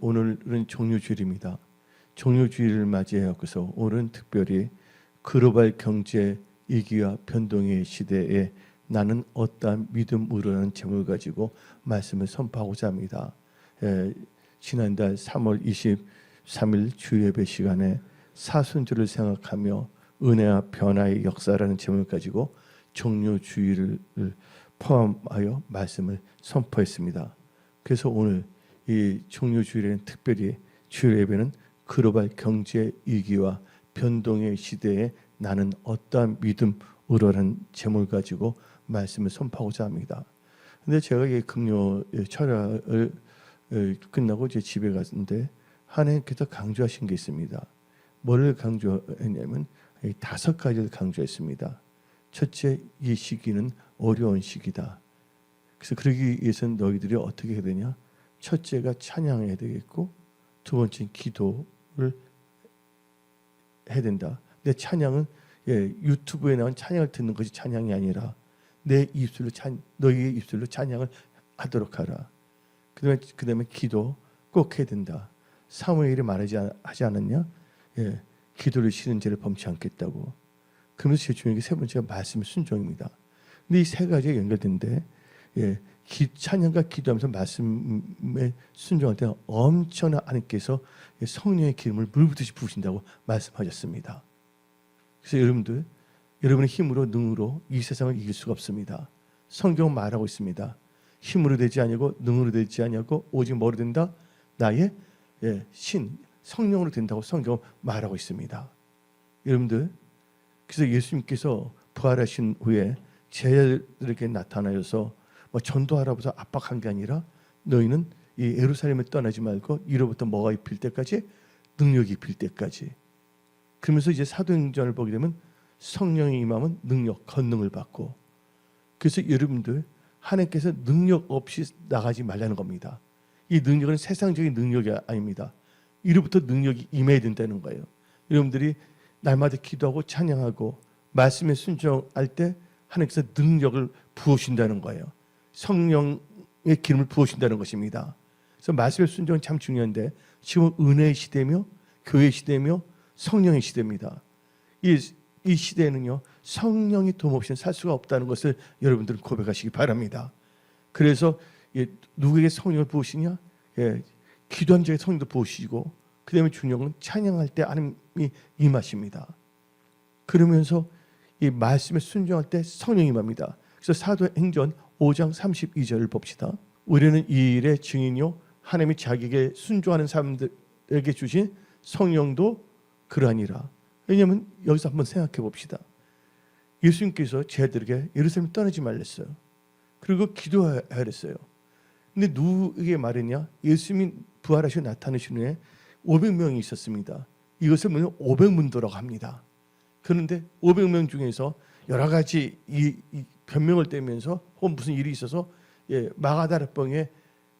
오늘은 종료주일입니다. 종료주일을 맞이해서 오늘은 특별히 글로벌 경제 위기와 변동의 시대에 나는 어떠한 믿음으로라는 제목을 가지고 말씀을 선포하고자 합니다. 지난달 3월 23일 주예배 시간에 사순절을 생각하며 은혜와 변화의 역사라는 제목을 가지고 종료주일을 포함하여 말씀을 선포했습니다. 그래서 오늘 이 종료주일에는 특별히 주일 예배는 글로벌 경제 위기와 변동의 시대에 나는 어떠한 믿음으로라는 제목을 가지고 말씀을 선포하고자 합니다. 근데 제가 이 금요 철야를 끝나고 이제 집에 갔는데 하나님께서 강조하신 게 있습니다. 뭐를 강조했냐면 5가지를 강조했습니다. 첫째, 이 시기는 어려운 시기다. 그래서 그러기 위해서는 너희들이 어떻게 해야 되냐? 첫째가 찬양해야 되겠고, 두 번째는 기도를 해야 된다. 근데 찬양은 유튜브에 나온 찬양을 듣는 것이 찬양이 아니라 너희의 입술로 찬양을 하도록 하라. 그다음에 기도 꼭 해야 된다. 사무엘이 하지 않았냐? 기도를 싫은 죄를 범치 않겠다고. 그러면서 제일 중요한 게 세 번째가 말씀의 순종입니다. 근데 이 세 가지가 연결된데 찬양과 기도하면서 말씀에 순종할 때는 엄청난 하나님께서 성령의 기름을 물붓듯이 부으신다고 말씀하셨습니다. 그래서 여러분의 힘으로 능으로 이 세상을 이길 수가 없습니다. 성경은 말하고 있습니다. 힘으로 되지 아니고 능으로 되지 아니고 오직 뭐로 된다? 나의 신 성령으로 된다고 성경은 말하고 있습니다. 여러분들, 그래서 예수님께서 부활하신 후에 제자들에게 나타나셔서 전도하라고서 압박한 게 아니라 너희는 이 예루살렘을 떠나지 말고 이로부터 뭐가 입힐 때까지? 능력이 입힐 때까지. 그러면서 이제 사도행전을 보게 되면 성령이 임하면 능력, 권능을 받고. 그래서 여러분들 하나님께서 능력 없이 나가지 말라는 겁니다. 이 능력은 세상적인 능력이 아닙니다. 이로부터 능력이 임해야 된다는 거예요. 여러분들이 날마다 기도하고 찬양하고 말씀에 순종할 때 하나님께서 능력을 부으신다는 거예요. 성령의 기름을 부으신다는 것입니다. 그래서 말씀의 순종은 참 중요한데 지금 은혜의 시대며 교회의 시대며 성령의 시대입니다. 이 시대에는요 성령이 도움 없이는 살 수가 없다는 것을 여러분들은 고백하시기 바랍니다. 그래서 누구에게 성령을 부으시냐? 기도한 자에게 성령도 부으시고 그 다음에 중요한 건 찬양할 때 하나님이 임하십니다. 그러면서 이 말씀에 순종할 때 성령이 임합니다. 그래서 사도행전 5장 32절을 봅시다. 우리는 이 일의 증인이요 하나님이 자기에게 순종하는 사람들에게 주신 성령도 그러하니라. 왜냐하면 여기서 한번 생각해 봅시다. 예수님께서 제자들에게 예루살렘 떠나지 말랬어요. 그리고 기도해야 했어요. 근데 누구에게 말했냐? 예수님이 부활하시고 나타나신 후에 500명이 있었습니다. 이것을 500문도라고 합니다. 그런데 500명 중에서 여러 가지 이 변명을 떼면서 혹은 무슨 일이 있어서 마가다락방에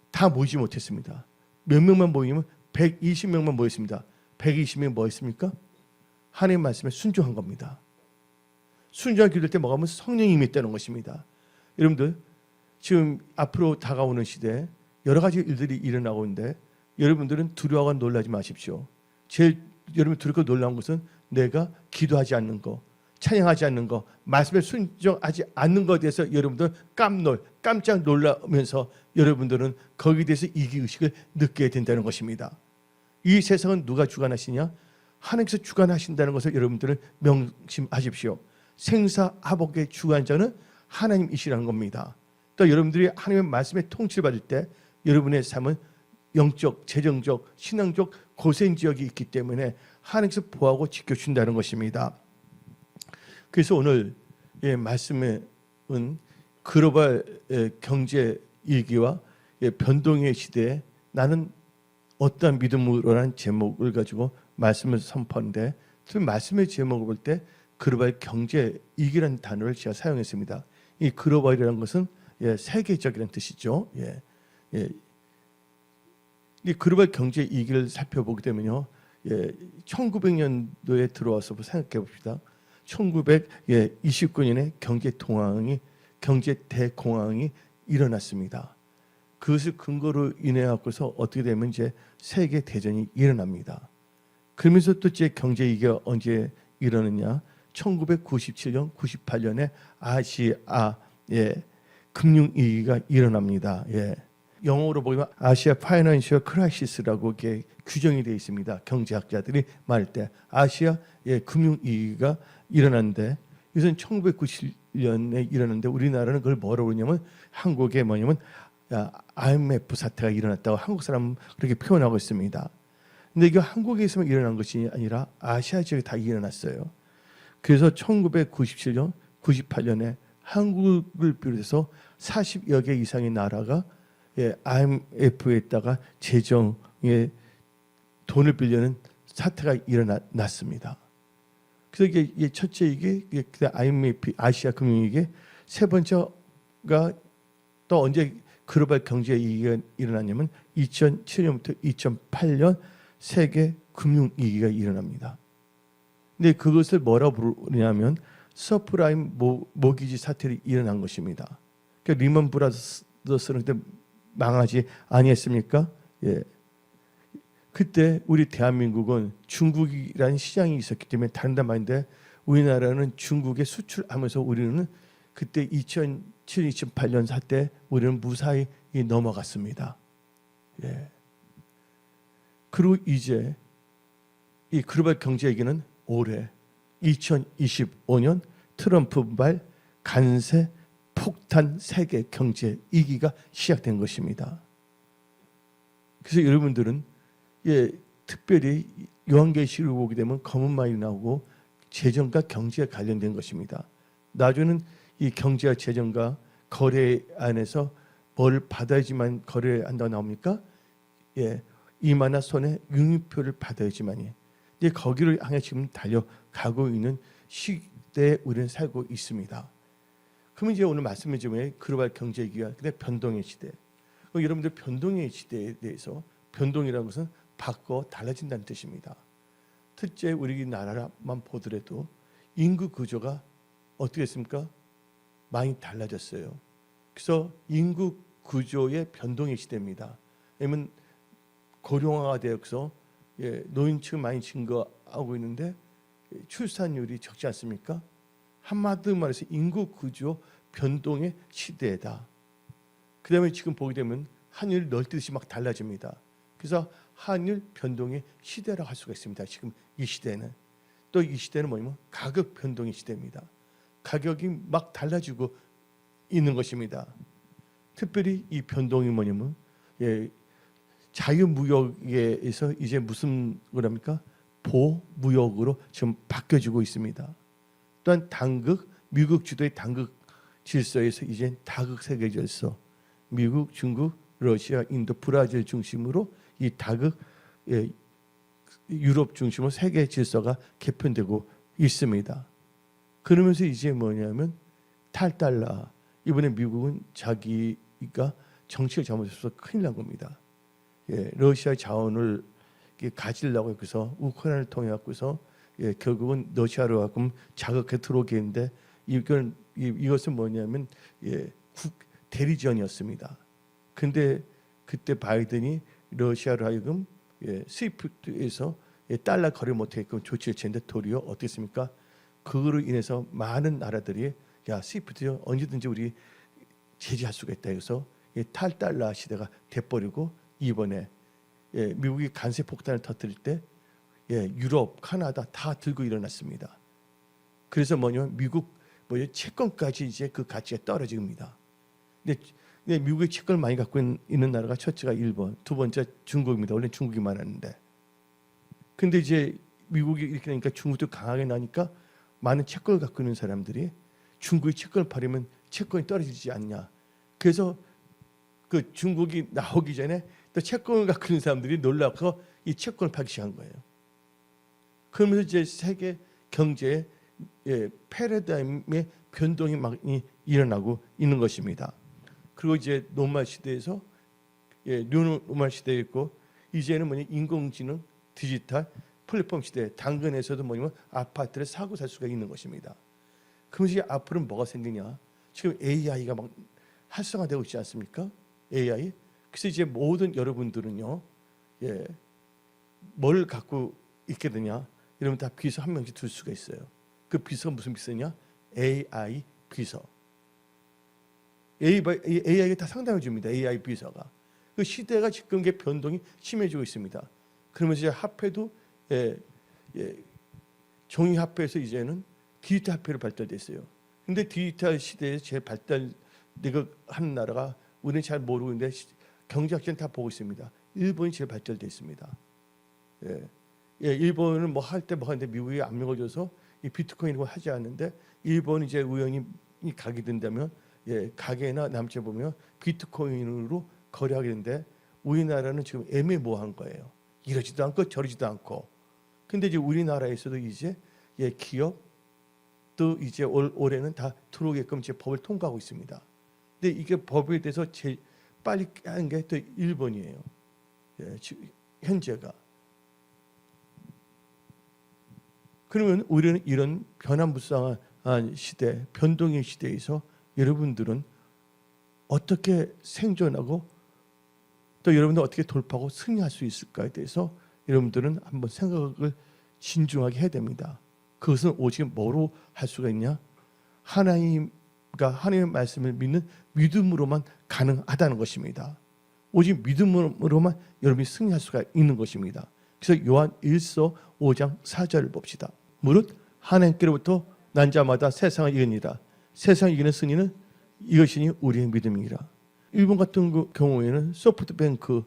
다 모이지 못했습니다. 몇 명만 모이면 120명만 모였습니다. 120명이 뭐 했습니까? 하나님의 말씀에 순종한 겁니다. 순종하게 될 때 뭐가 하면 성령이 임했다는 것입니다. 여러분들 지금 앞으로 다가오는 시대에 여러 가지 일들이 일어나고 있는데 여러분들은 두려워하고 놀라지 마십시오. 제일 여러분 두렵고 놀라운 것은 내가 기도하지 않는 거, 찬양하지 않는 거, 말씀에 순종하지 않는 것에 대해서 여러분들은 깜짝 놀라면서 여러분들은 거기에 대해서 이기의식을 느끼게 된다는 것입니다. 이 세상은 누가 주관하시냐? 하나님께서 주관하신다는 것을 여러분들은 명심하십시오. 생사화복의 주관자는 하나님이시라는 겁니다. 또 여러분들이 하나님의 말씀에 통치를 받을 때 여러분의 삶은 영적, 재정적, 신앙적 고생 지역이 있기 때문에 하나님께서 보호하고 지켜준다는 것입니다. 그래서 오늘 말씀은 글로벌 경제 위기와 변동의 시대에 나는 어떠한 믿음으로라는 제목을 가지고 말씀을 선포하는데 말씀의 제목을 볼 때 글로벌 경제 위기라는 단어를 제가 사용했습니다. 이 글로벌이라는 것은 세계적이라는 뜻이죠. 이 글로벌 경제 위기를 살펴보게 되면요, 1900년도에 들어와서 생각해 봅시다. 1929년에 경제 대공황이 일어났습니다. 그것을 근거로 인해 갖고서 어떻게 되면 이제 세계 대전이 일어납니다. 그러면서 또 이제 경제 위기가 언제 일어났냐? 1997년, 98년에 아시아의 금융 위기가 일어납니다. 예. 영어로 보면 아시아 파이낸셜 크라이시스라고 이렇게 규정이 되어 있습니다. 경제학자들이 말할 때 아시아의 금융 위기가 일어났는데 이것은 1997년에 일어났는데 우리나라는 그걸 뭐라고 그러냐면 한국에 뭐냐면 IMF 사태가 일어났다고 한국 사람은 그렇게 표현하고 있습니다. 근데 이게 한국에서만 일어난 것이 아니라 아시아 지역에 다 일어났어요. 그래서 1997년, 98년에 한국을 비롯해서 40여 개 이상의 나라가 IMF에다가 재정에 돈을 빌려는 사태가 일어났습니다. 그래서 이게 첫째 이게 IMF 아시아 금융위기, 세 번째가 또 언제 글로벌 경제 위기가 일어났냐면 2007년부터 2008년 세계 금융 위기가 일어납니다. 근데 그것을 뭐라고 부르냐면 서프라임 모기지 사태가 일어난 것입니다. 그러니까 리먼 브라더스는 그때 망하지 아니했습니까? 예. 그때 우리 대한민국은 중국이라는 시장이 있었기 때문에 다른데 말인데 우리나라는 중국에 수출하면서 우리는 그때 2007, 2008년 사태 우리는 무사히 넘어갔습니다. 예. 그리고 이제 이 글로벌 경제 얘기는 올해 2025년 트럼프발 간세 폭탄 세계 경제 위기가 시작된 것입니다. 그래서 여러분들은 특별히 요한계시록을 보게 되면 검은 말이 나오고 재정과 경제에 관련된 것입니다. 나중에는 이 경제와 재정과 거래 안에서 뭘 받아야지만 거래한다고 나옵니까? 이마나 손에 융표를 받아야지만이. 거기를 향해 지금 달려가고 있는 시대에 우리는 살고 있습니다. 그러면 이제 오늘 말씀해 주면 글로벌 경제 위기와 근데 변동의 시대. 여러분들 변동의 시대에 대해서 변동이라는 것은 바꿔 달라진다는 뜻입니다. 특히 우리나라만 보더라도 인구 구조가 어떻게 했습니까? 많이 달라졌어요. 그래서 인구 구조의 변동의 시대입니다. 왜냐하면 고령화가 되어서 노인층 많이 증가하고 있는데 출산율이 적지 않습니까? 한마디로 말해서 인구 구조 변동의 시대다. 그다음에 지금 보게 되면 한일 널뛰듯이 막 달라집니다. 그래서 한일 변동의 시대라고 할 수가 있습니다. 지금 이 시대는 또 이 시대는 뭐냐면 가격 변동의 시대입니다. 가격이 막 달라지고 있는 것입니다. 특별히 이 변동이 뭐냐면 자유무역에서 이제 무슨 거랍니까? 보무역으로 지금 바뀌어지고 있습니다. 또한 당극, 미국 주도의 당극 질서에서 이제 다극 세계 질서, 미국, 중국, 러시아, 인도, 브라질 중심으로 이 다극 유럽 중심으로 세계 질서가 개편되고 있습니다. 그러면서 이제 뭐냐면 탈달러. 이번에 미국은 자기가 정치를 잘못해서 큰일 난 겁니다. 러시아 자원을 가지려고 해서 우크라이나를 통해 갖고서 결국은 러시아로 하금 자극해 들어오게 했는데 이것은 뭐냐면 대리전이었습니다. 근데 그때 바이든이 러시아로 하여금 스위프트에서 달러 거래 못하게끔 조치를 취했는데 도리어 어떻습니까? 그거로 인해서 많은 나라들이 스위프트 언제든지 우리 제재할 수가 있다 해서 탈달러 시대가 돼버리고 이번에 미국이 간세 폭탄을 터뜨릴 때 유럽, 카나다 다 들고 일어났습니다. 그래서 뭐냐면 미국 채권까지 이제 그 가치가 떨어집니다. 근데 미국의 채권을 많이 갖고 있는 나라가 첫째가 일본, 두 번째 중국입니다. 원래 중국이 많았는데, 근데 이제 미국이 이렇게 되니까 중국도 강하게 나니까 많은 채권을 갖고 있는 사람들이 중국이 채권을 팔으면 채권이 떨어지지 않냐. 그래서 그 중국이 나오기 전에 또 채권을 갖고 있는 사람들이 놀라서 이 채권을 팔기 시작한 거예요. 그러면서 이제 세계 경제의 패러다임의 변동이 막 일어나고 있는 것입니다. 그리고 이제 노말 시대에서 뉴노말 시대에 있고 이제는 뭐냐 인공지능, 디지털 플랫폼 시대, 당근에서도 뭐냐면 아파트를 사고 살 수가 있는 것입니다. 그러면서 앞으로는 뭐가 생기냐? 지금 AI가 막 활성화되고 있지 않습니까? AI 그래서 이제 모든 여러분들은요, 예, 뭘 갖고 있게 되냐? 여러분 다 비서 한 명씩 둘 수가 있어요. 그 비서가 무슨 비서냐? AI 비서. AI가 다 상담해 줍니다. AI 비서가. 그 시대가 지금 이게 변동이 심해지고 있습니다. 그러면서 이제 화폐도 종이 화폐에서 이제는 디지털 화폐로 발달됐어요. 근데 디지털 시대에 제일 발달되고 하는 나라가 우리는 잘 모르고 있는데 경제학자는 다 보고 있습니다. 일본이 제일 발달됐습니다. 일본은 뭐 할 때 뭐 하는데 미국이 압력을 줘서 이 비트코인이라고 하지 않는데 일본이 이제 우연히 가게 된다면 가게나 남체 보면 비트코인으로 거래하게 되는데 우리나라는 지금 애매모호한 거예요. 이러지도 않고 저러지도 않고. 근데 이제 우리나라에서도 이제 기업 또 이제 올해는 다 들어오게끔 이제 법을 통과하고 있습니다. 근데 이게 법에 대해서 제일 빨리 하는 게 또 일본이에요. 현재가. 그러면 우리는 이런 변화무쌍한 시대, 변동의 시대에서 여러분들은 어떻게 생존하고 또 여러분들 어떻게 돌파하고 승리할 수 있을까에 대해서 여러분들은 한번 생각을 진중하게 해야 됩니다. 그것은 오직 뭐로 할 수가 있냐? 하나님의 말씀을 믿는 믿음으로만 가능하다는 것입니다. 오직 믿음으로만 여러분이 승리할 수가 있는 것입니다. 그래서 요한 1서 5장 4절을 봅시다. 무릇 하나님께로부터 난 자마다 세상을 이깁니다. 세상을 이기는 승리는 이것이니 우리의 믿음이라. 일본 같은 경우에는 소프트뱅크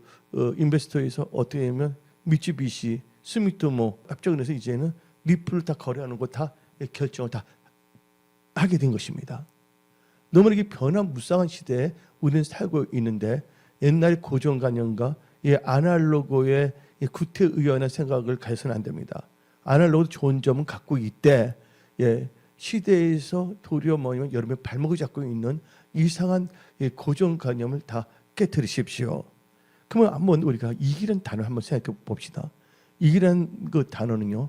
인베스터에서 어떻게 하면 미쯔비시, 스미토모 합작을 해서 이제는 리플을 다 거래하는 거 다 결정을 다 하게 된 것입니다. 너무나 이게 변화무쌍한 시대에 우리는 살고 있는데 옛날 고정관념과 이 아날로그의 구태의연한 생각을 가져서는 안 됩니다. 아날로그도 좋은 점은 갖고 있대. 시대에서 도리어 뭐냐면 여러분의 발목을 잡고 있는 이상한 고정관념을 다 깨뜨리십시오. 그러면 한번 우리가 이기라는 단어 한번 생각해 봅시다. 이기라는 그 단어는요,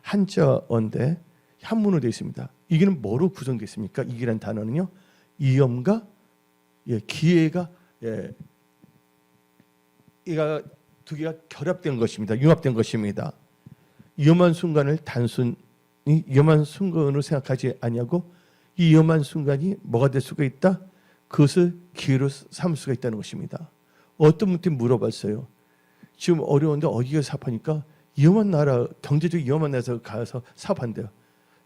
한자어인데 한문으로 되어 있습니다. 이기는 뭐로 구성되어 있습니까? 이기라는 단어는요, 이염과 기회가 이가 두 개가 결합된 것입니다. 융합된 것입니다. 위험한 순간을 단순히 위험한 순간으로 생각하지 아니하고 이 위험한 순간이 뭐가 될 수가 있다? 그것을 기회로 삼을 수가 있다는 것입니다. 어떤 분한테 물어봤어요. 지금 어려운데 어디가 사업하니까 위험한 나라, 경제적으로 위험한 나라에서 가서 사업한대요.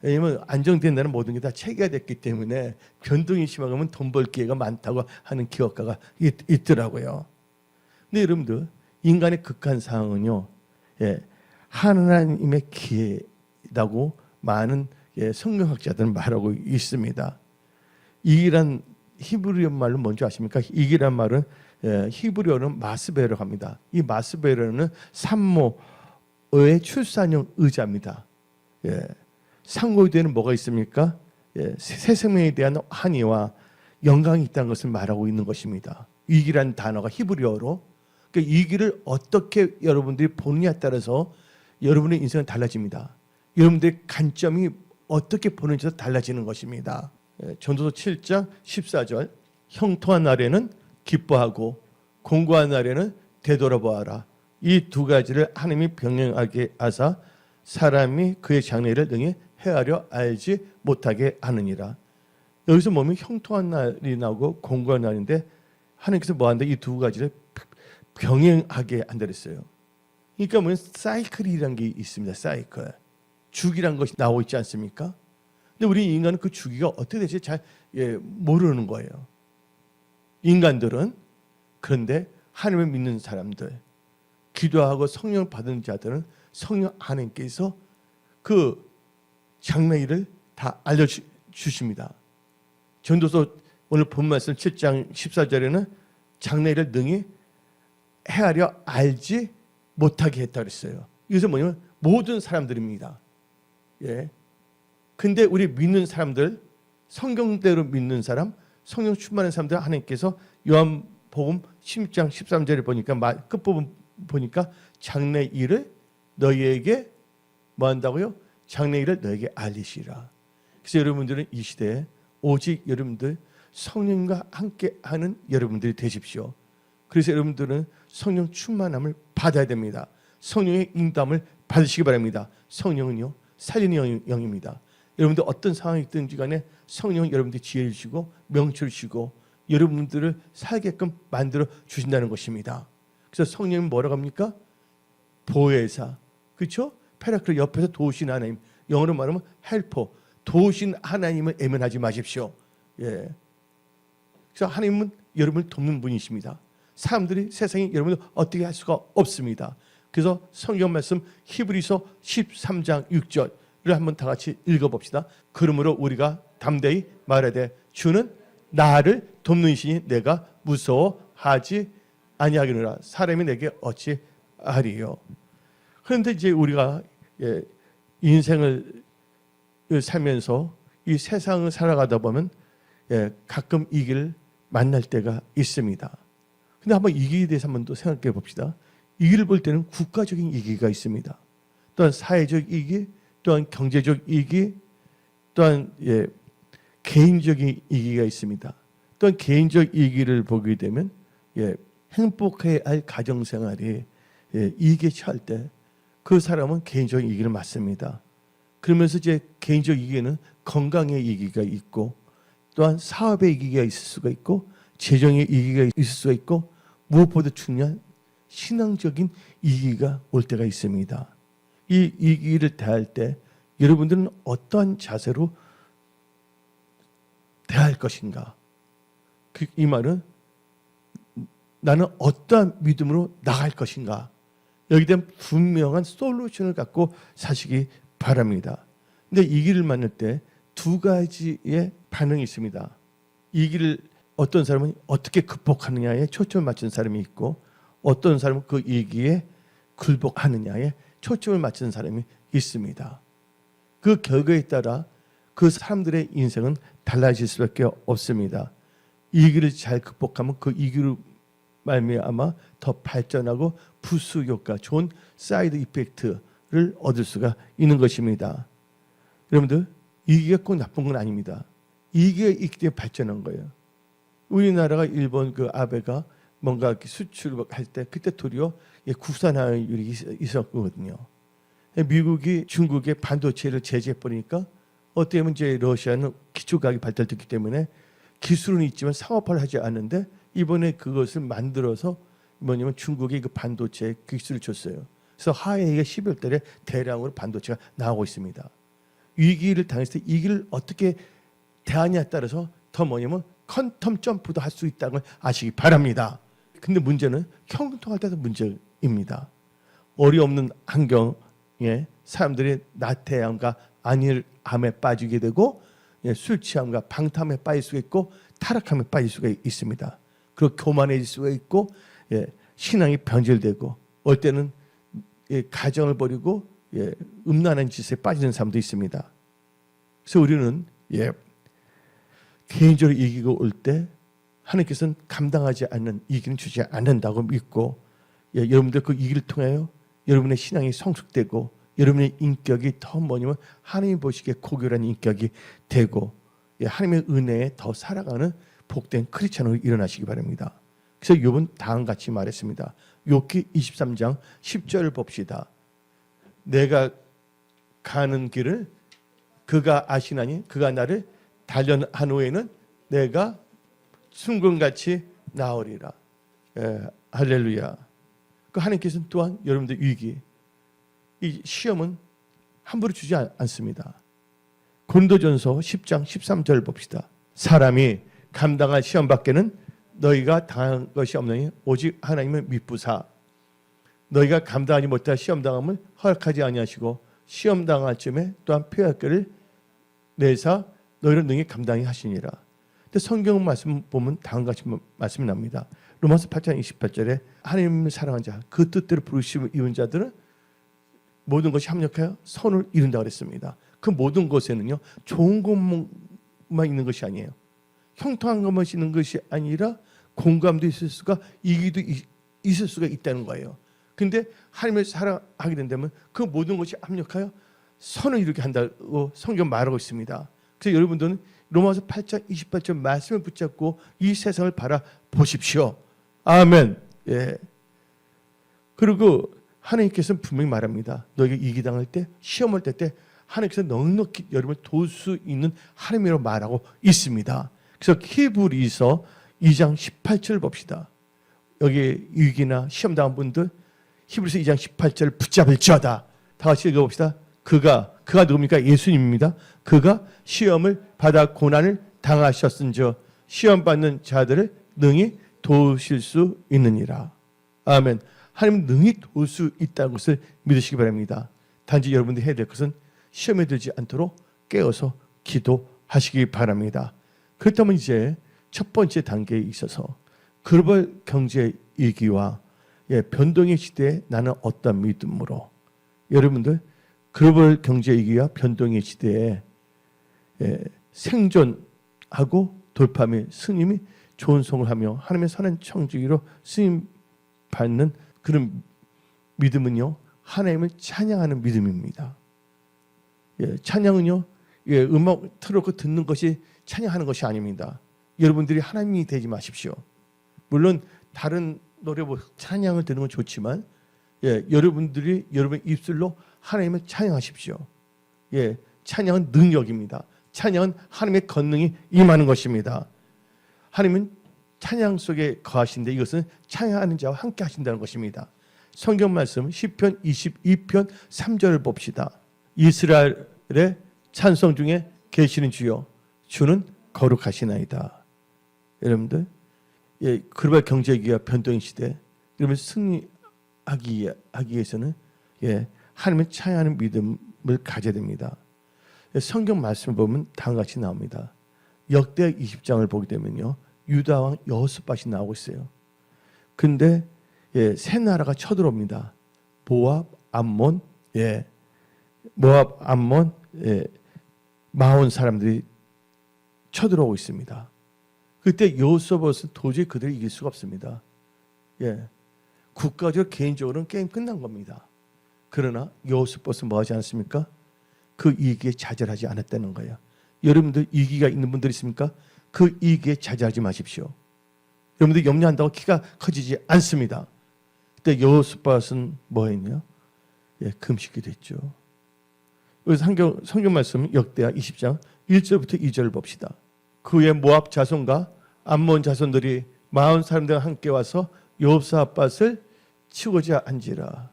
왜냐하면 안정된 나라는 모든 게 다 체계화됐기 때문에 변동이 심하면 돈 벌 기회가 많다고 하는 기업가가 있더라고요. 근데 여러분들 인간의 극한 상황은요, 하나님의 기회라고 많은 성경학자들은 말하고 있습니다. 이기란 히브리어 말로 뭔지 아십니까? 이기란 말은 히브리어는 마스베라고 합니다. 이 마스베라는 산모의 출산용 의자입니다. 상고에는 뭐가 있습니까? 새 생명에 대한 한의와 영광이 있다는 것을 말하고 있는 것입니다. 이기란 단어가 히브리어로. 그러니까 이기를 어떻게 여러분들이 보느냐에 따라서 여러분의 인생은 달라집니다. 여러분들의 관점이 어떻게 보는지도 달라지는 것입니다. 전도서 7장 14절 형통한 날에는 기뻐하고 공고한 날에는 되돌아보아라. 이 두 가지를 하나님이 병행하게 하사 사람이 그의 장래를 능히 헤아려 알지 못하게 하느니라. 여기서 보면 형통한 날이 나오고 공고한 날인데 하나님께서 뭐한다? 이 두 가지를 병행하게 한다 그랬어요. 그러니까 뭐냐? 사이클이라는 게 있습니다. 사이클. 주기란 것이 나오고 있지 않습니까? 근데 우리 인간은 그 주기가 어떻게 될지 잘 모르는 거예요. 인간들은. 그런데 하나님을 믿는 사람들, 기도하고 성령을 받은 자들은 성령 하나님께서 그 장래일을 다 알려주십니다. 전도서 오늘 본 말씀 7장 14절에는 장래일을 능히 헤아려 알지 못하게 했다 그랬어요. 이것은 뭐냐면 모든 사람들입니다. 근데 우리 믿는 사람들, 성경대로 믿는 사람, 성령 충만한 사람들 하나님께서 요한복음 10장 13절에 보니까 끝부분 보니까 장래일을 너희에게 뭐 한다고요? 장래일을 너희에게 알리시라. 그래서 여러분들은 이 시대에 오직 여러분들 성령과 함께하는 여러분들이 되십시오. 그래서 여러분들은 성령 충만함을 받아야 됩니다. 성령의 인도함을 받으시기 바랍니다. 성령은요 살리는 영입니다. 여러분들 어떤 상황이 있든지 간에 성령은 여러분들 지혜를 주시고 명철을 주시고 여러분들을 살게끔 만들어 주신다는 것입니다. 그래서 성령은 뭐라고 합니까? 보혜사, 그렇죠? 페라클, 옆에서 도우신 하나님, 영어로 말하면 헬퍼, 도우신 하나님을 애면하지 마십시오. 예. 그래서 하나님은 여러분을 돕는 분이십니다. 사람들이 세상에 여러분을 어떻게 할 수가 없습니다. 그래서 성경 말씀 히브리서 13장 6절을 한번 다 같이 읽어봅시다. 그러므로 우리가 담대히 말하되 주는 나를 돕는 이시니 내가 무서워하지 아니하겠노라. 사람이 내게 어찌 하리요. 그런데 이제 우리가 인생을 살면서 이 세상을 살아가다 보면 가끔 이 길을 만날 때가 있습니다. 근데 한번 이 길에 대해서 한번 또 생각해 봅시다. 이 길을 볼 때는 국가적인 이기가 있습니다. 또한 사회적 이기, 또한 경제적 이기, 또한 개인적인 이기가 있습니다. 또한 개인적 이기를 보게 되면 행복해야 할 가정생활이 이기에 처할 때 그 사람은 개인적인 이기를 맞습니다. 그러면서 이제 개인적 이기에는 건강의 이기가 있고 또한 사업의 이기가 있을 수가 있고 재정의 이기가 있을 수가 있고 무엇보다 중요한 신앙적인 이기가 올 때가 있습니다. 이 이기를 대할 때 여러분들은 어떠한 자세로 대할 것인가? 이 말은 나는 어떠한 믿음으로 나갈 것인가? 여기에 대한 분명한 솔루션을 갖고 사시기 바랍니다. 근데 이 길을 만날 때 두 가지의 반응이 있습니다. 이 길을 어떤 사람은 어떻게 극복하느냐에 초점을 맞춘 사람이 있고 어떤 사람은 그 이기에 굴복하느냐에 초점을 맞춘 사람이 있습니다. 그 결과에 따라 그 사람들의 인생은 달라질 수밖에 없습니다. 이 길을 잘 극복하면 그 이 길을 말미암아 더 발전하고 부수 효과, 좋은 사이드 이펙트를 얻을 수가 있는 것입니다. 여러분들 이기가 꼭 나쁜 건 아닙니다. 이기가 있기 때문에 발전한 거예요. 우리나라가 일본 그 아베가 뭔가 수출을 할 때 그때 도리어 국산화율이 있었거든요. 미국이 중국의 반도체를 제재해버리니까 어떻게 보면 이제 러시아는 기초과학이 발달됐기 때문에 기술은 있지만 상업화를 하지 않는데 이번에 그것을 만들어서 뭐냐면 중국이 그 반도체 기술을 줬어요. 그래서 화웨이가 12월 달에 대량으로 반도체가 나오고 있습니다. 위기를 당했을 때 이 길을 어떻게 대하냐에 따라서 더 뭐냐면 퀀텀 점프도 할 수 있다는 걸 아시기 바랍니다. 근데 문제는 형통할 때도 문제입니다. 어이없는 환경에 사람들이 나태함과 안일함에 빠지게 되고 술 취함과 방탕함에 빠질 수가 있고 타락함에 빠질 수가 있습니다. 그리고 교만해질 수가 있고 신앙이 변질되고 올 때는 가정을 버리고 음란한 짓에 빠지는 사람도 있습니다. 그래서 우리는 개인적으로 이기가 올 때 하나님께서는 감당하지 않는 이기는 주지 않는다고 믿고 여러분들 그 이기를 통하여 여러분의 신앙이 성숙되고 여러분의 인격이 더 뭐냐면 하나님 보시기에 고결한 인격이 되고 하나님의 은혜에 더 살아가는 복된 크리스찬으로 일어나시기 바랍니다. 그래서 욥은 다음과 같이 말했습니다. 욥기 23장 10절을 봅시다. 내가 가는 길을 그가 아시나니 그가 나를 단련한 후에는 내가 순금같이 나으리라. 할렐루야. 그 하나님께서는 또한 여러분들 위기, 이 시험은 함부로 주지 않습니다. 고린도전서 10장 13절 봅시다. 사람이 감당할 시험 밖에는 너희가 당한 것이 없느니 오직 하나님을 믿부사. 너희가 감당하지 못할 시험 당함을 허락하지 아니하시고 시험 당할 쯤에 또한 피할 길을 내사 너희를 능히 감당히 하시니라. 근데 성경 말씀 보면 다음과 같이 말씀이 납니다. 로마서 8장 28절에 하나님을 사랑한 자, 그 뜻대로 부르심을 입은 자들은 모든 것이 합력하여 선을 이룬다 그랬습니다. 그 모든 것에는요 좋은 것만 있는 것이 아니에요. 형통한 것만 있는 것이 아니라 공감도 있을 수가 이기도 있을 수가 있다는 거예요. 근데 하나님을 사랑하게 된다면 그 모든 것이 합력하여 선을 이루게 한다고 성경 말하고 있습니다. 그래서 여러분들은 로마서 8장 28절 말씀을 붙잡고 이 세상을 바라보십시오. 아멘. 예. 그리고 하나님께서는 분명히 말합니다. 너에게 이기당할 때, 시험을 때 하나님께서 넉넉히 여러분을 도울 수 있는 하나님이라고 말하고 있습니다. 그래서 히브리서 2장 18절 봅시다. 여기 위기나 시험 당한 분들 히브리서 2장 18절 붙잡을지어다. 다 같이 읽어봅시다. 그가 누굽니까? 예수님입니다. 그가 시험을 받아 고난을 당하셨은저 시험 받는 자들을 능히 도우실 수 있느니라. 아멘. 하나님은 능히 도울 수 있다는 것을 믿으시기 바랍니다. 단지 여러분들이 해야 될 것은 시험에 들지 않도록 깨어서 기도하시기 바랍니다. 그렇다면 이제 첫 번째 단계에 있어서 글로벌 경제 위기와 변동의 시대에 나는 어떤 믿음으로, 여러분들 글로벌 경제 위기와 변동의 시대에 생존하고 돌파 및 승림이 좋은 성을 하며 하나님의 선한 청지기로 쓰임 받는 그런 믿음은요, 하나님을 찬양하는 믿음입니다. 찬양은요, 음악 틀어놓고 듣는 것이 찬양하는 것이 아닙니다. 여러분들이 하나님이 되지 마십시오. 물론 다른 노래 찬양을 듣는 건 좋지만, 여러분들이 여러분의 입술로 하나님을 찬양하십시오. 찬양은 능력입니다. 찬양은 하나님의 권능이 임하는 것입니다. 하나님은 찬양 속에 거하신데 이것은 찬양하는 자와 함께 하신다는 것입니다. 성경 말씀 시편 22편 3절을 봅시다. 이스라엘의 찬송 중에 계시는 주여 주는 거룩하시나이다. 여러분들, 글로벌 경제 위기와 변동의 시대, 여러분 승리하기 위해서는 하나님을 찬양하는 믿음을 가져야 됩니다. 성경 말씀을 보면 다음과 같이 나옵니다. 역대하 20장을 보게 되면요, 유다 왕 여호사밧이 나오고 있어요. 근데 세 나라가 쳐들어옵니다. 모압, 암몬, 마온 사람들이 쳐들어오고 있습니다. 그때 여호사밧은 도저히 그들을 이길 수가 없습니다. 국가적으로 개인적으로는 게임 끝난 겁니다. 그러나 여호사밧은 뭐 하지 않습니까? 그 이기에 좌절하지 않았다는 거예요. 여러분들 이기가 있는 분들 있습니까? 그 이기에 좌절하지 마십시오. 여러분들 염려한다고 키가 커지지 않습니다. 그때 여호사밧은 뭐 했냐? 금식기도 했죠. 여기서 성경 말씀 역대하 20장 1절부터 2절을 봅시다. 그의 모압 자손과 암몬 자손들이 마흔 사람들과 함께 와서 여호사밧을 치고자 한지라.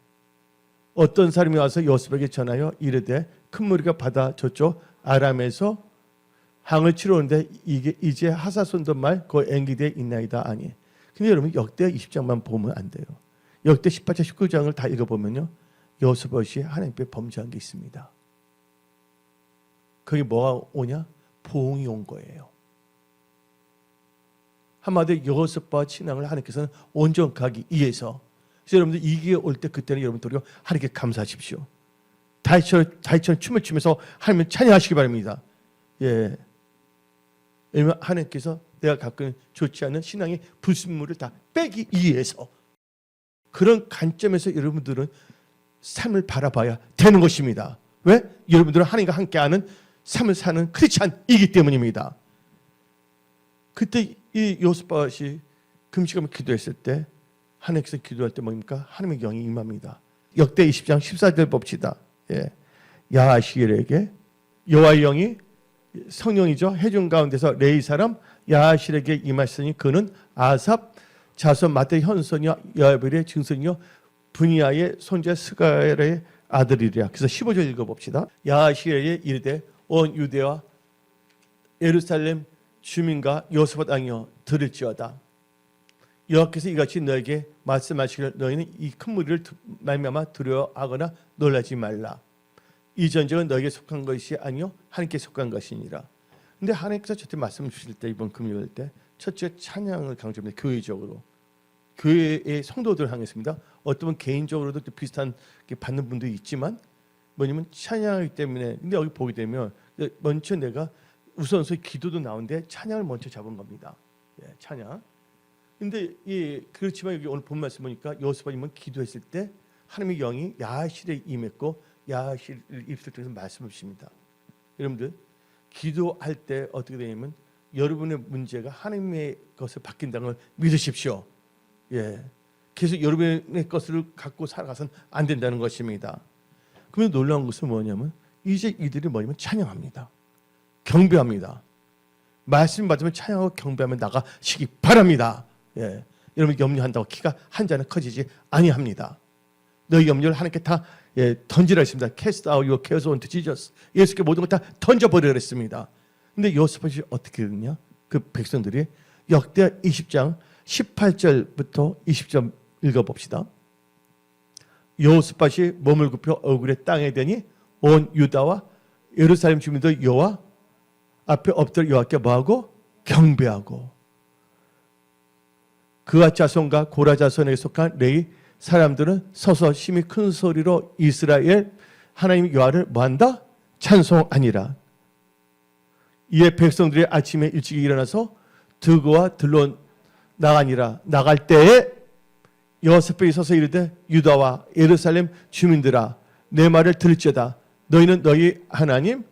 어떤 사람이 와서 여호사밧에게 전하여 이르되 큰 무리가 바다 저쪽 아람에서 항을 치러 오는데 이게 이제 하사손도 말 그 엔기디에 있나이다 아니. 근데 여러분 역대 20장만 보면 안 돼요. 역대 18장 19장을 다 읽어보면요, 여호사밧이 하나님께 범죄한 게 있습니다. 그게 뭐가 오냐? 보응이 온 거예요. 한마디로 여호사밧 신앙을 하나님께서는 온전하기 위해서, 그래서 여러분들 이기에 올 때 그때는 여러분들이 하나님께 감사하십시오. 다윗처럼 춤을 추면서 하나님을 찬양하시기 바랍니다. 왜냐하면 하나님께서 내가 갖고 있는 좋지 않은 신앙의 불순물을 다 빼기 위해서, 그런 관점에서 여러분들은 삶을 바라봐야 되는 것입니다. 왜? 여러분들은 하나님과 함께하는 삶을 사는 크리스찬이기 때문입니다. 그때 이 여호사밧이 금식하며 기도했을 때 하나님께서 기도할 때 뭡니까? 하나님의 영이 임합니다. 역대 20장 14절 봅시다. 야하시엘에게 여호와의 영이 성령이죠. 회중 가운데서 레위 사람 야하시엘에게 임하시니 그는 아삽 자손 마태 현손이요 여아벨의 증손이요 분이야의 손자 스가엘의 아들이랴. 그래서 15절 읽어봅시다. 야하시엘에 이르되 온 유대와 예루살렘 주민과 여호사밧 왕이여 들을지어다. 여호와께서 이같이 너에게 말씀하시기를 너희는 이 큰 무리를 말미암아 두려워하거나 놀라지 말라. 이 전쟁은 너에게 속한 것이 아니요 하나님께 속한 것이니라. 근데 하나님께서 저한테 말씀 주실 때 이번 금요일 때 첫째 찬양을 강조합니다. 교회적으로 교회의 성도들 향했습니다. 어떤 분 개인적으로도 또 비슷한 게 받는 분도 있지만 뭐냐면 찬양하기 때문에. 근데 여기 보게 되면 먼저 내가 우선서 기도도 나오는데 찬양을 먼저 잡은 겁니다. 찬양. 근데 그렇지만 여기 오늘 본 말씀 보니까 여호사밧이 기도했을 때 하나님의 영이 야하실에 임했고 야하실 입술 통해서 말씀을 주십니다. 여러분들 기도할 때 어떻게 되냐면 여러분의 문제가 하나님의 것을 바뀐다는 걸 믿으십시오. 계속 여러분의 것을 갖고 살아가서는 안 된다는 것입니다. 그러면 놀라운 것은 뭐냐면 이제 이들이 뭐냐면 찬양합니다. 경배합니다. 말씀 받으면 찬양하고 경배하며 나가시기 바랍니다. 여러분 염려한다고 키가 한 자는 커지지 아니합니다. 너희 염려를 하나님께 다 던지라 했습니다. Cast out your cares onto Jesus. 예수께 모든 걸 다 던져버리라 했습니다. 근데 여호사밧이 어떻게 됐냐? 그 백성들이 역대하 20장 18절부터 20절 읽어봅시다. 여호사밧이 몸을 굽혀 얼굴에 땅에 대니 온 유다와 예루살렘 주민들 여호와 앞에 엎드려 여호와께 뭐하고? 경배하고 그와 자손과 고라 자손에게 속한 레위 사람들은 서서 심히 큰 소리로 이스라엘 하나님 여호와를 뭐한다? 찬송하니라. 이에 백성들이 아침에 일찍 일어나서 드고와 들로 나가니라. 나갈 때에 여호사밧이 서서 이르되 유다와 예루살렘 주민들아 내 말을 들을지어다. 너희는 너희 하나님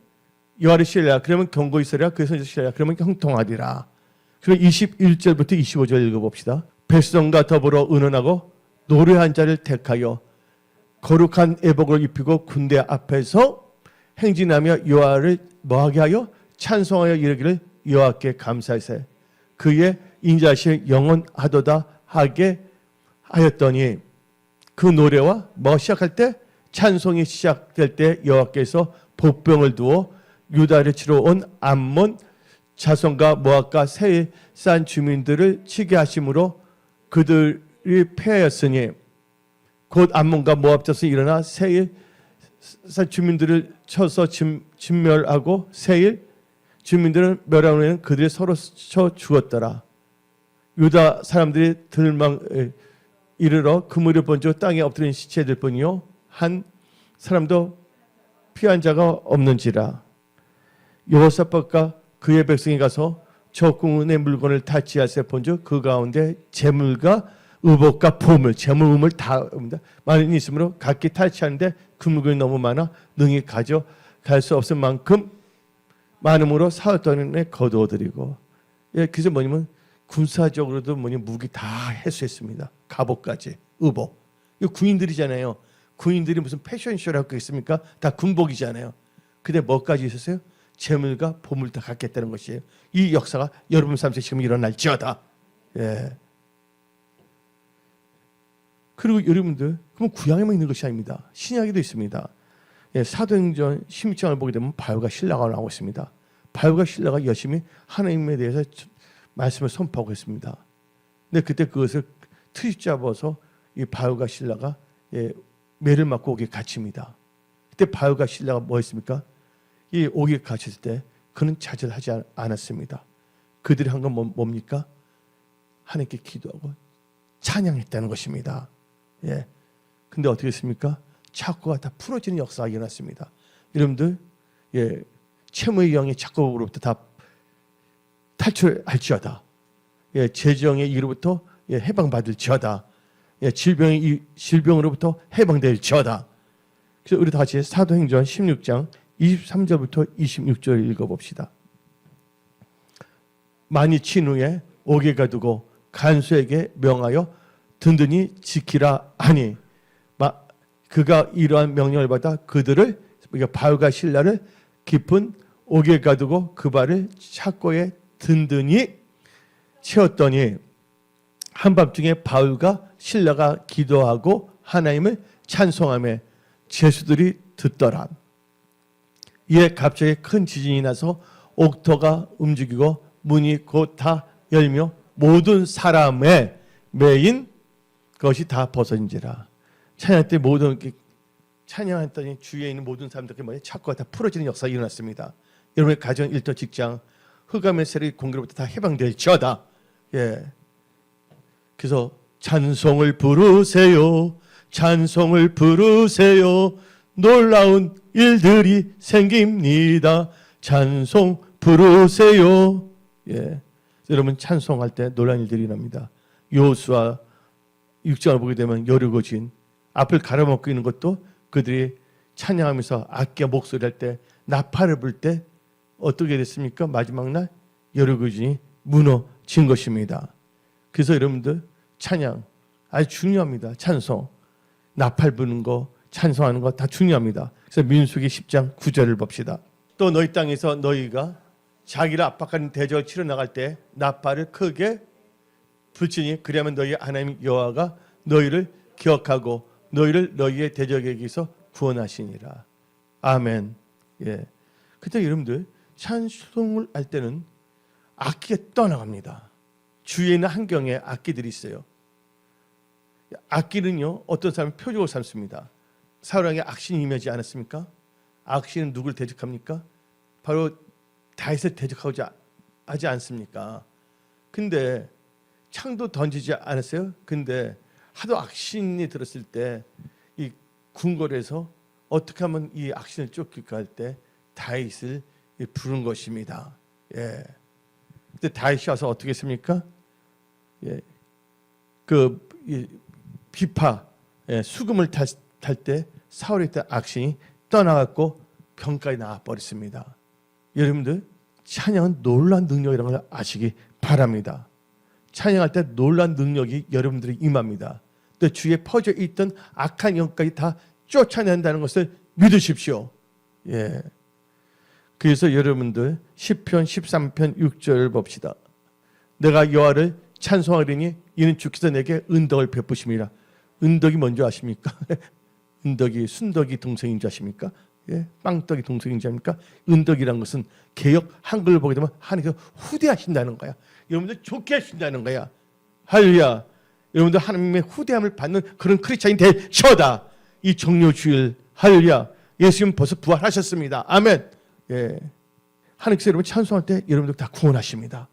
여호와를 신뢰하라. 그러면 경고히 서리라. 그의 선지자를 신뢰하라. 그러면 형통하리라. 그럼 21절부터 25절 읽어봅시다. 백성과 더불어 의논하고 노래한 자를 택하여 거룩한 애복을 입히고 군대 앞에서 행진하며 여호와를 뭐하게 하여 찬송하여 이르기를 여호와께 감사하세. 그의 인자하심 영원하도다 하게 하였더니 그 노래와 뭐 시작할 때 찬송이 시작될 때 여호와께서 복병을 두어 유다를 치러 온 암몬 자손과 모압과 세일산 주민들을 치게 하심으로 그들이 패하였으니 곧 암몬과 모압 자손이 일어나 세일산 주민들을 쳐서 진멸하고 세일 주민들은 멸한 후에는 그들이 서로 쳐 죽었더라. 유다 사람들이 들망 이르러 그물을 번져 땅에 엎드린 시체들 뿐이요 한 사람도 피한 자가 없는지라. 여호사밧과 그의 백성이 가서 적군의 물건을 다 지하세 본즉 그 가운데 재물과 의복과 보물, 재물 의물 다 많이 있으므로 각기 탈취하는데 그 물건이 너무 많아 능히 가져갈 수 없을 만큼 많음으로 사흘 거두어들이고. 그래서 뭐냐면 군사적으로도 무기 다 해수했습니다. 갑옷까지, 의복. 이거 군인들이잖아요. 군인들이 무슨 패션쇼를 하고 있습니까? 다 군복이잖아요. 근데 뭐까지 있었어요? 재물과 보물 다 갖겠다는 것이에요. 이 역사가 여러분 삶에서 지금 일어날지어다. 그리고 여러분들, 그럼 구약에만 있는 것이 아닙니다. 신약에도 있습니다. 사도행전 16장을 보게 되면 바울과 실라가 나오고 있습니다. 바울과 실라가 열심히 하나님에 대해서 말씀을 선포하고 있습니다. 근데 그때 그것을 트집 잡아서 이 바울과 실라가 매를 맞고 옥에 갇힙니다. 그때 바울과 실라가 뭐 했습니까? 이 옥에 갇혔을 때 그는 좌절하지 않았습니다. 그들이 한 건 뭡니까? 하나님께 기도하고 찬양했다는 것입니다. 근데 어떻게 했습니까? 착고가 다 풀어지는 역사가 일어났습니다. 여러분들, 채무의 영이 착고로부터 다 탈출할지어다. 재정의 이로부터 해방받을지어다. 질병으로부터 해방될지어다. 그래서 우리 다 같이 사도행전 16장 23절부터 26절 읽어봅시다. 많이 친 후에 옥에 가두고 간수에게 명하여 든든히 지키라 하니 그가 이러한 명령을 받아 그들을 바울과 실라를 깊은 옥에 가두고 그 발을 착고에 든든히 채웠더니 한밤중에 바울과 실라가 기도하고 하나님을 찬송하며 죄수들이 듣더라. 이에 갑자기 큰 지진이 나서 옥토가 움직이고 문이 곧 다 열며 모든 사람의 매인 것이 다 벗어진지라. 찬양 때 모든 찬양했더니 주위에 있는 모든 사람들께 착고가 다 풀어지는 역사가 일어났습니다. 여러분의 가정, 일터, 직장, 흑암의 세력이 공격으로부터 다 해방될지어다. 그래서 찬송을 부르세요. 찬송을 부르세요. 놀라운 일들이 생깁니다. 찬송 부르세요. 여러분 찬송할 때 놀라운 일들이 일어납니다. 여호수아 6장을 보게 되면 여리고진 앞을 가로막고 있는 것도 그들이 찬양하면서 악기와 목소리 할 때 나팔을 불 때 어떻게 됐습니까? 마지막 날 여리고진이 무너진 것입니다. 그래서 여러분들 찬양 아주 중요합니다. 찬송, 나팔 부는 거, 찬송하는 거 다 중요합니다. 그래서 민수기 10장 9절을 봅시다. 또 너희 땅에서 너희가 자기를 압박하는 대적을 치러 나갈 때 나팔을 크게 불지니 그리하면 너희 하나님 여호와가 너희를 기억하고 너희를 너희의 대적에게서 구원하시니라. 아멘. 예. 그때 여러분들 찬송을 할 때는 악기가 떠나갑니다. 주위에 있는 환경에 악기들이 있어요. 악기는요, 어떤 사람은 표적을 삼습니다. 사울왕의 악신이 임하지 않았습니까? 악신은 누구를 대적합니까? 바로 다윗을 대적하고자 하지 않습니까? 근데 창도 던지지 않았어요? 근데 하도 악신이 들었을 때 이 궁궐에서 어떻게 하면 이 악신을 쫓길까 할 때 다윗을 부른 것입니다. 예. 근데 다윗이 와서 어떻게 했습니까? 예. 비파 수금을 탈 때 사울의 악신이 떠나갔고 병까지 나와버렸습니다. 여러분들 찬양은 놀라운 능력이라는 걸 아시기 바랍니다. 찬양할 때 놀라운 능력이 여러분들이 임합니다. 또 주위에 퍼져 있던 악한 영까지 다 쫓아낸다는 것을 믿으십시오. 예. 그래서 여러분들 시편 13편 6절을 봅시다. 내가 여호와를 찬송하리니 이는 주께서 내게 은덕을 베푸심이라. 은덕이 뭔지 아십니까? 은덕이 순덕이 동생인 줄 아십니까? 예? 빵떡이 동생인 줄 아십니까? 은덕이란 것은 개역 한글을 보게 되면 하나님께서 후대하신다는 거야. 여러분들 좋게 하신다는 거야. 할렐루야. 여러분들 하나님의 후대함을 받는 그런 크리스찬이 되셔다. 이 정료주일 할렐루야. 예수님 벌써 부활하셨습니다. 아멘. 예. 하나님께서 여러분 찬송할 때 여러분들 다 구원하십니다.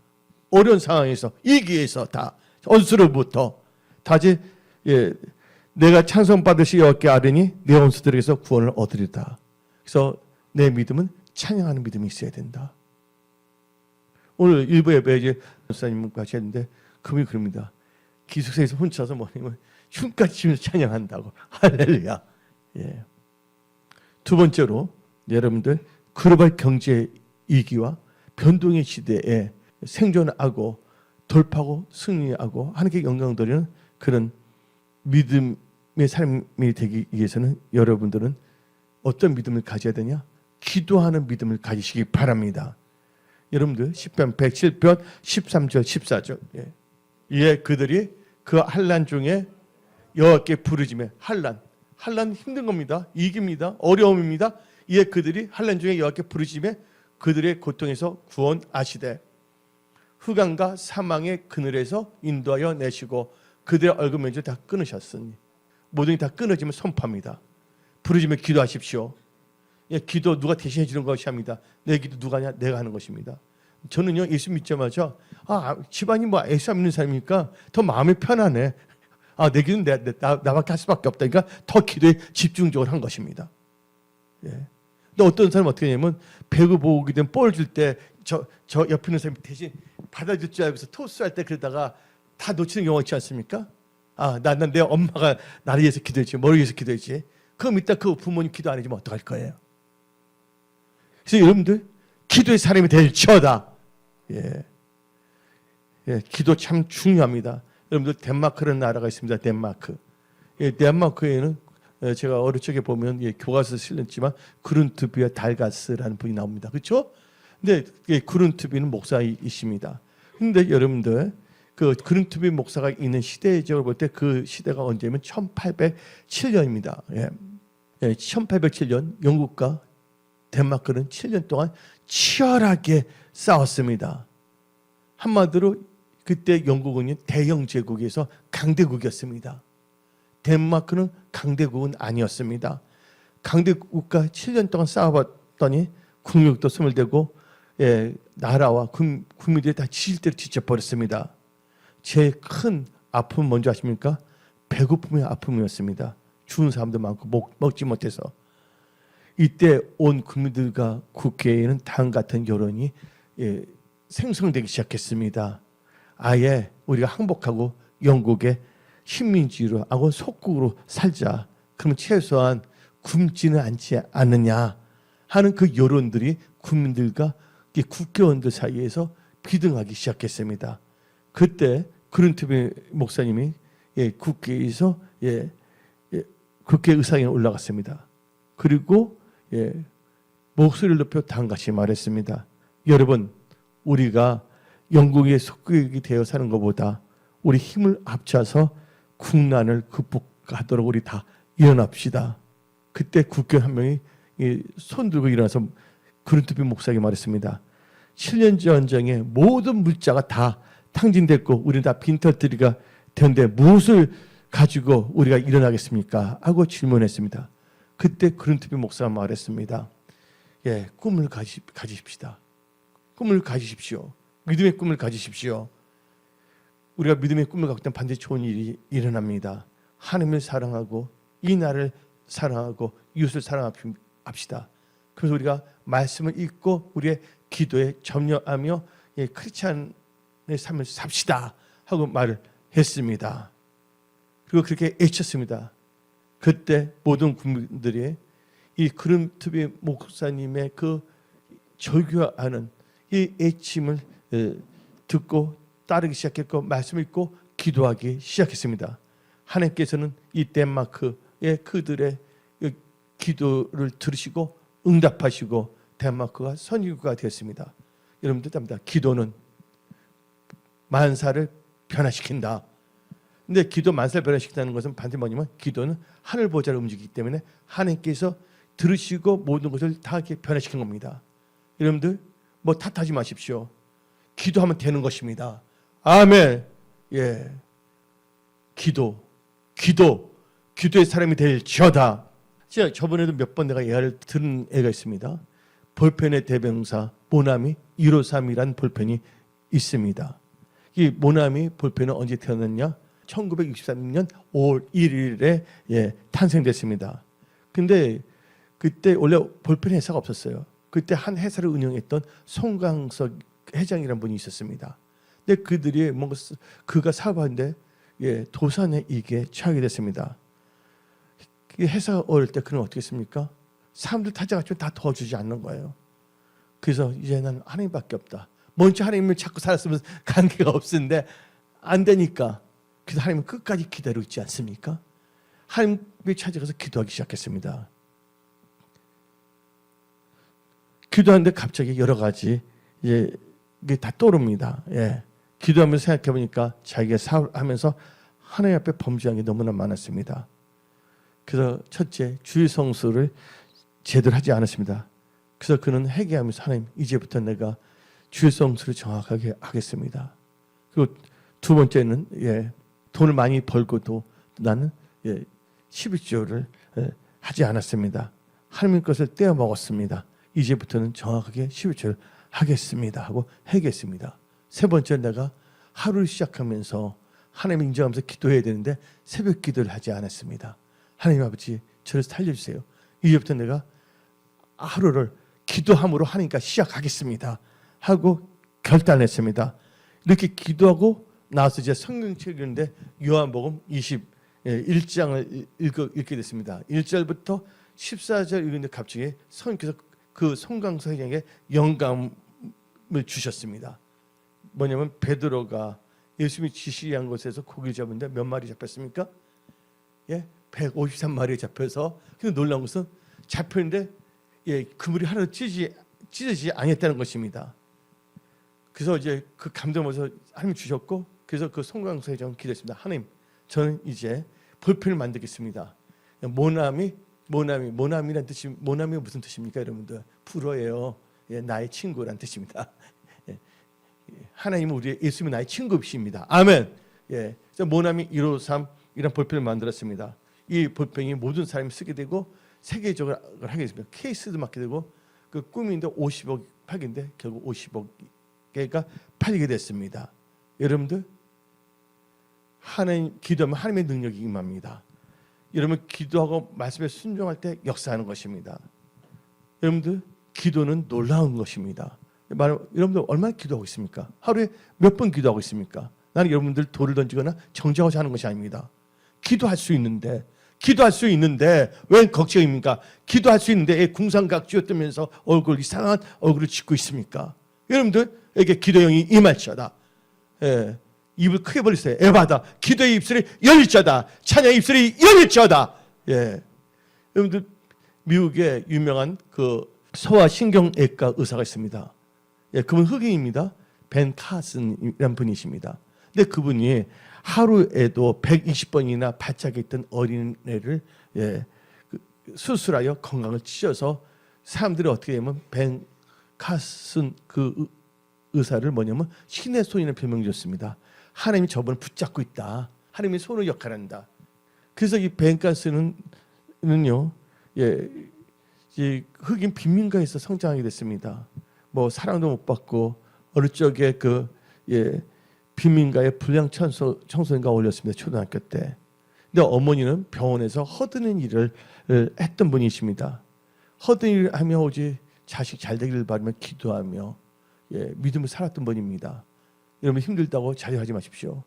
어려운 상황에서 위기에서 다 원수로부터 다지 예. 내가 찬송 받으시 여호와께 아뢰니 내 원수들에게서 구원을 얻으리다. 그래서 내 믿음은 찬양하는 믿음이 있어야 된다. 오늘 일부 예배에 목사님 같이 했는데 그분이 그럽니다. 기숙사에서 혼자서 뭐냐면 흉까지 치면서 찬양한다고. 할렐루야. 예. 두 번째로 여러분들 글로벌 경제 위기와 변동의 시대에 생존하고 돌파하고 승리하고 하나님께 영광 돌리는 그런 믿음의 삶이 되기 위해서는 여러분들은 어떤 믿음을 가져야 되냐? 기도하는 믿음을 가지시기 바랍니다. 여러분들 시편 107편 13절 14절 예. 예, 그들이 그 환난 중에 여호와께 부르짖으며 환난 힘든 겁니다. 위기입니다. 어려움입니다. 예, 그들이 환난 중에 여호와께 부르짖으며 그들의 고통에서 구원하시되 흑암과 사망의 그늘에서 인도하여 내시고 그들의 얼굴 면적 다 끊으셨으니 모든 게 다 끊어지면 선포합니다. 부르짖으며 기도하십시오. 예, 기도 누가 대신해 주는 것이 합니다. 내 기도 누가 하냐? 내가 하는 것입니다. 저는요 예수 믿자마자 집안이 뭐 예수 믿는 사람이니까 더 마음이 편하네. 내 기도는 나밖에 할 수밖에 없다. 그러니까 더 기도에 집중적으로 한 것입니다. 예. 근데 어떤 사람은 어떻게 하냐면 배고프게 되면 볼 줄 때 저 옆에 있는 사람이 대신 받아줄 줄 알고서 토스할 때 그러다가 다 놓치는 경우가 있지 않습니까? 난 내 엄마가 나를 위해서 기도했지, 뭘 위해서 기도했지. 그럼 이따 그 부모님 기도 안 해주면 어떡할 거예요? 그래서 여러분들 기도의 사람이 될지어다. 예, 기도 참 중요합니다. 여러분들 덴마크라는 나라가 있습니다. 덴마크. 예, 덴마크에는 제가 어릴 적에 보면 교과서에 실렸지만 그룬트비와 달가스라는 분이 나옵니다. 그렇죠? 근데 그룬트비는 목사이십니다. 근데 여러분들 그 그룬트비 목사가 있는 시대적으로 볼 때 그 시대가 언제면 1807년입니다. 예. 1807년 영국과 덴마크는 7년 동안 치열하게 싸웠습니다. 한마디로 그때 영국은 대영 제국에서 강대국이었습니다. 덴마크는 강대국은 아니었습니다. 강대국과 7년 동안 싸워봤더니 국력도 스물되고 나라와 국민들이 다 지질대로 지쳐버렸습니다. 제일 큰 아픔은 뭔지 아십니까? 배고픔의 아픔이었습니다. 죽은 사람도 많고 먹지 못해서. 이때 온 국민들과 국회에는 다음 같은 여론이 생성되기 시작했습니다. 아예 우리가 항복하고 영국의 식민지로 하고 속국으로 살자. 그러면 최소한 굶지는 않지 않느냐 하는 그 여론들이 국민들과 국회의원들 사이에서 비등하기 시작했습니다. 그때 그룬트비 목사님이 국회에서 국회 의상에 올라갔습니다. 그리고 목소리를 높여 당같이 말했습니다. 여러분, 우리가 영국의 속국이 되어 사는 것보다 우리 힘을 합쳐서 국난을 극복하도록 우리 다 일어납시다. 그때 국회의원 한 명이 손 들고 일어나서 그룬트비 목사에게 말했습니다. 7년 전쟁에 모든 물자가 다 탕진됐고 우리는 다 빈털터리가 되는데 무엇을 가지고 우리가 일어나겠습니까? 하고 질문했습니다. 그때 그룬트비 목사가 말했습니다. 꿈을 가지십시다. 꿈을 가지십시오. 믿음의 꿈을 가지십시오. 우리가 믿음의 꿈을 갖고 있다면 반드시 좋은 일이 일어납니다. 하나님을 사랑하고 이 나라를 사랑하고 이웃을 사랑합시다. 그래서 우리가 말씀을 읽고 우리의 기도에 점령하며 크리스찬의 삶을 삽시다 하고 말을 했습니다. 그리고 그렇게 외쳤습니다. 그때 모든 국민들이 이 그룬트비 목사님의 그 절규하는 이 외침을 듣고 따르기 시작했고 말씀을 읽고 기도하기 시작했습니다. 하나님께서는 이 덴마크의 그들의 기도를 들으시고 응답하시고 덴마크가 선진국가 되었습니다. 여러분들 압니다. 기도는 만사를 변화시킨다. 근데 기도 만사를 변화시킨다는 것은 반드시 뭐냐면 기도는 하늘 보좌를 움직이기 때문에 하나님께서 들으시고 모든 것을 다 이렇게 변화시킨 겁니다. 여러분들 뭐 탓하지 마십시오. 기도하면 되는 것입니다. 아멘. 기도의 사람이 될지어다. 제가 저번에도 몇 번 내가 예화를 들은 애가 있습니다. 볼펜의 대명사 모나미 153이라는 볼펜이 있습니다. 이 모나미 볼펜은 언제 태어났냐? 1963년 5월 1일에 탄생됐습니다. 근데 그때 원래 볼펜 회사가 없었어요. 그때 한 회사를 운영했던 송강석 회장이라는 분이 있었습니다. 근데 그들이 뭔가 그가 사업하는데 도산의 이익에 처하게 됐습니다. 회사가 어릴 때 그는 어떻게 했습니까? 사람들 찾아가지고 다 도와주지 않는 거예요. 그래서 이제 나는 하나님밖에 없다. 먼저 하나님을 찾고 살았으면 관계가 없었는데 안 되니까 그래서 하나님은 끝까지 기다리고 있지 않습니까? 하나님을 찾아가서 기도하기 시작했습니다. 기도하는데 갑자기 여러 가지 이게 다 떠오릅니다. 기도하면서 생각해 보니까 자기가 사업하면서 하나님 앞에 범죄한 게 너무나 많았습니다. 그래서 첫째, 주일 성수를 제대로 하지 않았습니다. 그래서 그는 회개하면서 하나님 이제부터 내가 주일 성수를 정확하게 하겠습니다. 그리고 두 번째는 돈을 많이 벌고도 나는 11조를 하지 않았습니다. 하나님 것을 떼어 먹었습니다. 이제부터는 정확하게 11조를 하겠습니다 하고 회개했습니다. 세 번째, 내가 하루를 시작하면서 하나님을 인정하면서 기도해야 되는데 새벽 기도를 하지 않았습니다. 하나님 아버지 저를 살려주세요. 이제부터 내가 하루를 기도함으로 하나님과 시작하겠습니다 하고 결단했습니다. 이렇게 기도하고 나와서 이제 성경책을 읽는데 요한복음 21장을 읽게 됐습니다. 1절부터 14절 읽는데 갑자기 성령께서 그 송강서 회장에게 영감을 주셨습니다. 뭐냐면 베드로가 예수님이 지시한 곳에서 고기를 잡는데 몇 마리 잡혔습니까? 153마리 잡혀서 근데 놀라운 것은 잡혔는데 그물이 하나도 찢어지지 않았다는 것입니다. 그래서 이제 그 감동을 하나님 주셨고 그래서 그 송강서 회장은 기도했습니다. 하나님, 저는 이제 볼펜을 만들겠습니다. 모나미란 뜻이 모나미가 무슨 뜻입니까, 여러분들? 불어예요. 나의 친구란 뜻입니다. 하나님은 우리의 예수님은 나의 친구이십니다. 아멘. 그래서 모나미 153 이런 볼펜을 만들었습니다. 이 볼펜이 모든 사람이 쓰게 되고 세계적으로 하게 됐습니다. 케이스도 맡게 되고 그 꿈인데 50억 팔긴데 결국 50억 개가 팔리게 됐습니다. 여러분들 하나님 기도하면 하나님의 능력이 임합니다. 여러분 기도하고 말씀에 순종할 때 역사하는 것입니다. 여러분들 기도는 놀라운 것입니다. 여러분들 얼마나 기도하고 있습니까? 하루에 몇 번 기도하고 있습니까? 나는 여러분들 돌을 던지거나 정죄하고자 하는 것이 아닙니다. 기도할 수 있는데 왜 걱정입니까? 기도할 수 있는데 궁상각주에 뜨면서 이상한 얼굴을 짓고 있습니까? 여러분들에게 기도형이 임할지어다. 입을 크게 벌리세요. 에바다. 기도의 입술이 열릴지어다. 찬양의 입술이 열릴지어다. 예. 여러분들 미국에 유명한 그 소아신경외과 의사가 있습니다. 예, 그분 흑인입니다. 벤 카슨이라는 분이십니다. 근데 그분이 하루에도 120번이나 발작이 있던 어린애를 예, 수술하여 건강을 지켜서 사람들이 어떻게 되면 벤 카슨 그 의사를 뭐냐면 신의 손이라는 별명을 줬습니다. 하나님이 저분을 붙잡고 있다. 하나님이 손을 역할한다. 그래서 이 벤 카슨은요, 예, 이 흑인 빈민가에서 성장하게 됐습니다. 뭐 사랑도 못 받고 어릴 적에 그 예, 빈민가의 불량 청소년과 어울렸습니다. 초등학교 때. 근데 어머니는 병원에서 허드는 일을 했던 분이십니다. 허드는 일을 하며 오직 자식 잘 되기를 바라며 기도하며 예, 믿음을 살았던 분입니다. 여러분 힘들다고 자유하지 마십시오.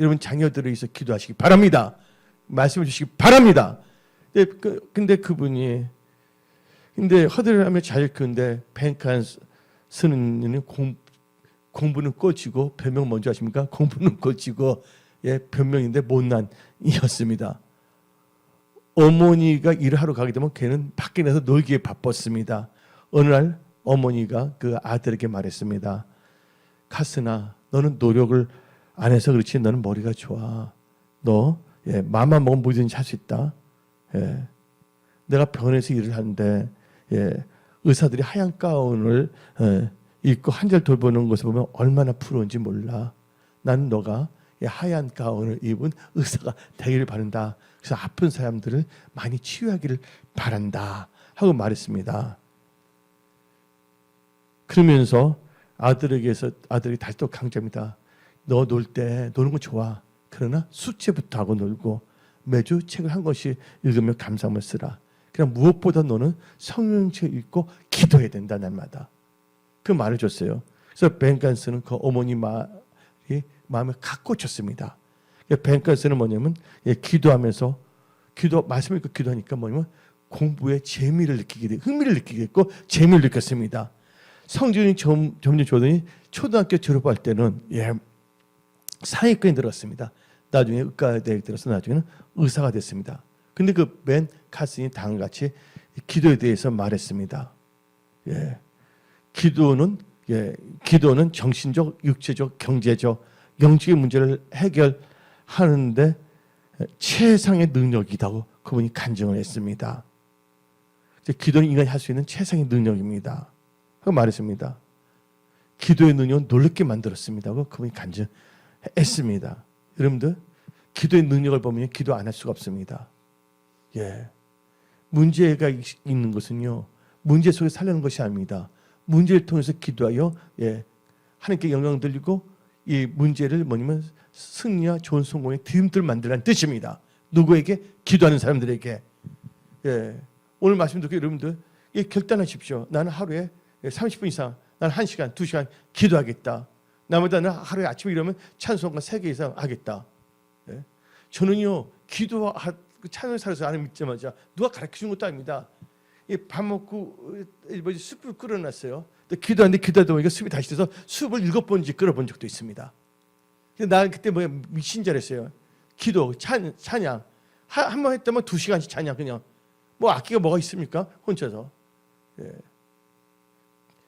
여러분 자녀들을 위해서 기도하시기 바랍니다. 말씀을 주시기 바랍니다. 근데 그분이 근데 허드를 하며 잘 크는데 벤칸스는 공부는 꼴찌고 변명 먼저 하십니까? 공부는 꼴찌고 예, 변명인데 못난이었습니다. 어머니가 일을 하러 가게 되면 걔는 밖에 나서 놀기에 바빴습니다. 어느 날 어머니가 그 아들에게 말했습니다. 카스나, 너는 노력을 안 해서 그렇지 너는 머리가 좋아. 너 예, 마음만 먹으면 뭐든지 할 수 있다. 예. 내가 병원에서 일을 하는데 예, 의사들이 하얀 가운을 입고 환자를 돌보는 것을 보면 얼마나 부러운지 몰라. 나는 너가 하얀 가운을 입은 의사가 되기를 바란다. 그래서 아픈 사람들을 많이 치유하기를 바란다 하고 말했습니다. 그러면서 아들이 다시 또 강조합니다. 너 놀 때 노는 거 좋아. 그러나 숙제부터 하고 놀고 매주 책을 한 권씩 읽으며 감상을 쓰라. 그냥 무엇보다 너는 성령책 읽고 기도해야 된다 날마다. 그 말을 줬어요. 그래서 벤칸스는 그 어머니 말이 마음에 각 꽂혔습니다. 벤칸스는 뭐냐면 기도하면서 말씀을 읽고 기도하니까 뭐냐면 공부에 재미를 느끼게 되고 흥미를 느끼게 됐고 재미를 느꼈습니다. 성적이 점점 좋더니 초등학교 졸업할 때는 상위권에 들었습니다. 나중에 의과대에 들어서 나중에는 의사가 됐습니다. 근데 그 벤 카슨이 다음과 같이 기도에 대해서 말했습니다. 예. 기도는 정신적, 육체적, 경제적, 영적인 문제를 해결하는데 최상의 능력이라고 그분이 간증을 했습니다. 기도는 인간이 할 수 있는 최상의 능력입니다. 하고 말했습니다. 기도의 능력은 놀랍게 만들었습니다고 그분이 간증했습니다. 여러분들 기도의 능력을 보면 기도 안 할 수가 없습니다. 예, 문제가 있는 것은요 문제 속에 살려는 것이 아닙니다. 문제를 통해서 기도하여 하나님께 영광 돌리고 이 문제를 뭐냐면 승리와 좋은 성공의 뒤름돌 만들라는 뜻입니다. 누구에게? 기도하는 사람들에게. 예, 오늘 말씀 듣고 여러분들 결단하십시오. 나는 하루에 30분 이상, 나는 1시간, 2시간 기도하겠다. 나보다 나는 하루에 아침에 일어나면 찬송가 3개 이상 하겠다. 예? 저는요 찬송을 살아서 안 믿자마자 누가 가르쳐준 것도 아닙니다. 밥 먹고 숲을 끓여놨어요. 기도하는데 기도하다 보니까 숲이 다시 돼서 숲을 7번째 끓여본 적도 있습니다. 나 그때 미친 줄 알았어요. 기도, 찬양 한 번 했다면 2시간씩 찬양 그냥 악기가 뭐가 있습니까? 혼자서. 예.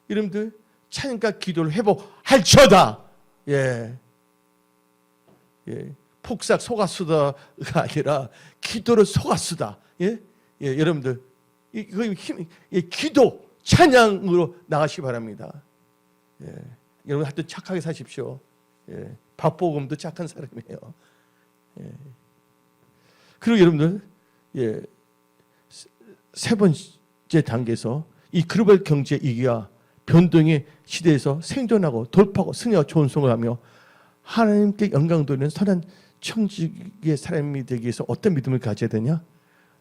여러분들 찬양과 기도를 회복할지어다. 예. 폭삭 속았수다가 아니라 기도를 속았수다. 예? 여러분들 기도 찬양으로 나가시기 바랍니다. 여러분 하여튼 착하게 사십시오. 박보검도 착한 사람이에요. 그리고 여러분들 세 번째 단계에서 이 글로벌 경제 위기와 변동의 시대에서 생존하고 돌파하고 승리와 좋은 성을 하며 하나님께 영광 돌리는 선한 청지기의 사람이 되기 위해서 어떤 믿음을 가져야 되냐?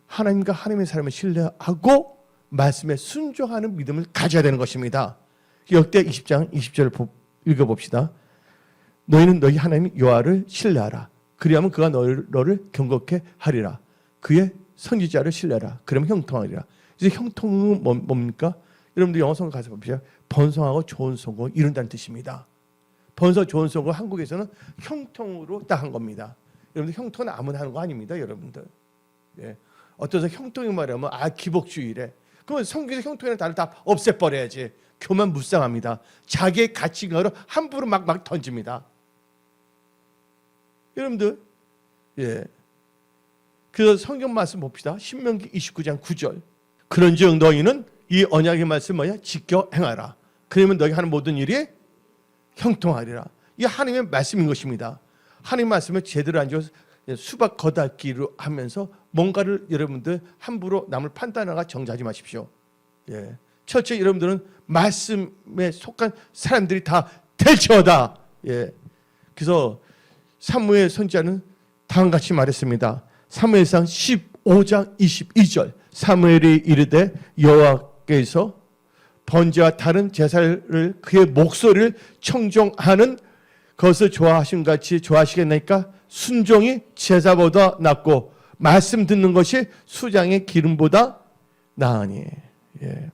하나님과 하나님의 사람을 신뢰하고 말씀에 순종하는 믿음을 가져야 되는 것입니다. 역대 20장 20절을 읽어봅시다. 너희는 너희 하나님 여호와를 신뢰하라. 그리하면 그가 너를 경고케 하리라. 그의 선지자를 신뢰하라. 그러면 형통하리라. 이제 형통은 뭡니까? 여러분들 영어 성경 가서 봅시다. 번성하고 좋은 성공을 이룬다는 뜻입니다. 번서 조원성을 한국에서는 형통으로 딱 한 겁니다. 여러분들 형통은 아무나 하는 거 아닙니다, 여러분들. 예. 어떤 사람 형통이 말하면 기복주의래. 그러면 성경에서 형통이라는 단어를 다 없애버려야지. 교만무쌍합니다. 자기의 가치관으로 함부로 막 던집니다. 여러분들, 예. 그래서 성경 말씀 봅시다. 신명기 29장 9절. 그런즉 너희는 이 언약의 말씀 지켜 행하라. 그러면 너희 하는 모든 일이 형통하리라. 이 하나님의 말씀인 것입니다. 하나님 말씀을 제대로 앉아서 수박 걷어기로 하면서 뭔가를 여러분들 함부로 남을 판단하거나 정죄하지 마십시오. 예. 첫째, 여러분들은 말씀에 속한 사람들이 다 될지어다. 예. 그래서 사무엘 선지자는 다음같이 말했습니다. 사무엘상 15장 22절. 사무엘이 이르되 여호와께서 번제와 다른 제사를 그의 목소리를 청종하는 것을 좋아하신 같이 좋아하시겠나이까? 순종이 제사보다 낫고 말씀 듣는 것이 수장의 기름보다 나으니. 예.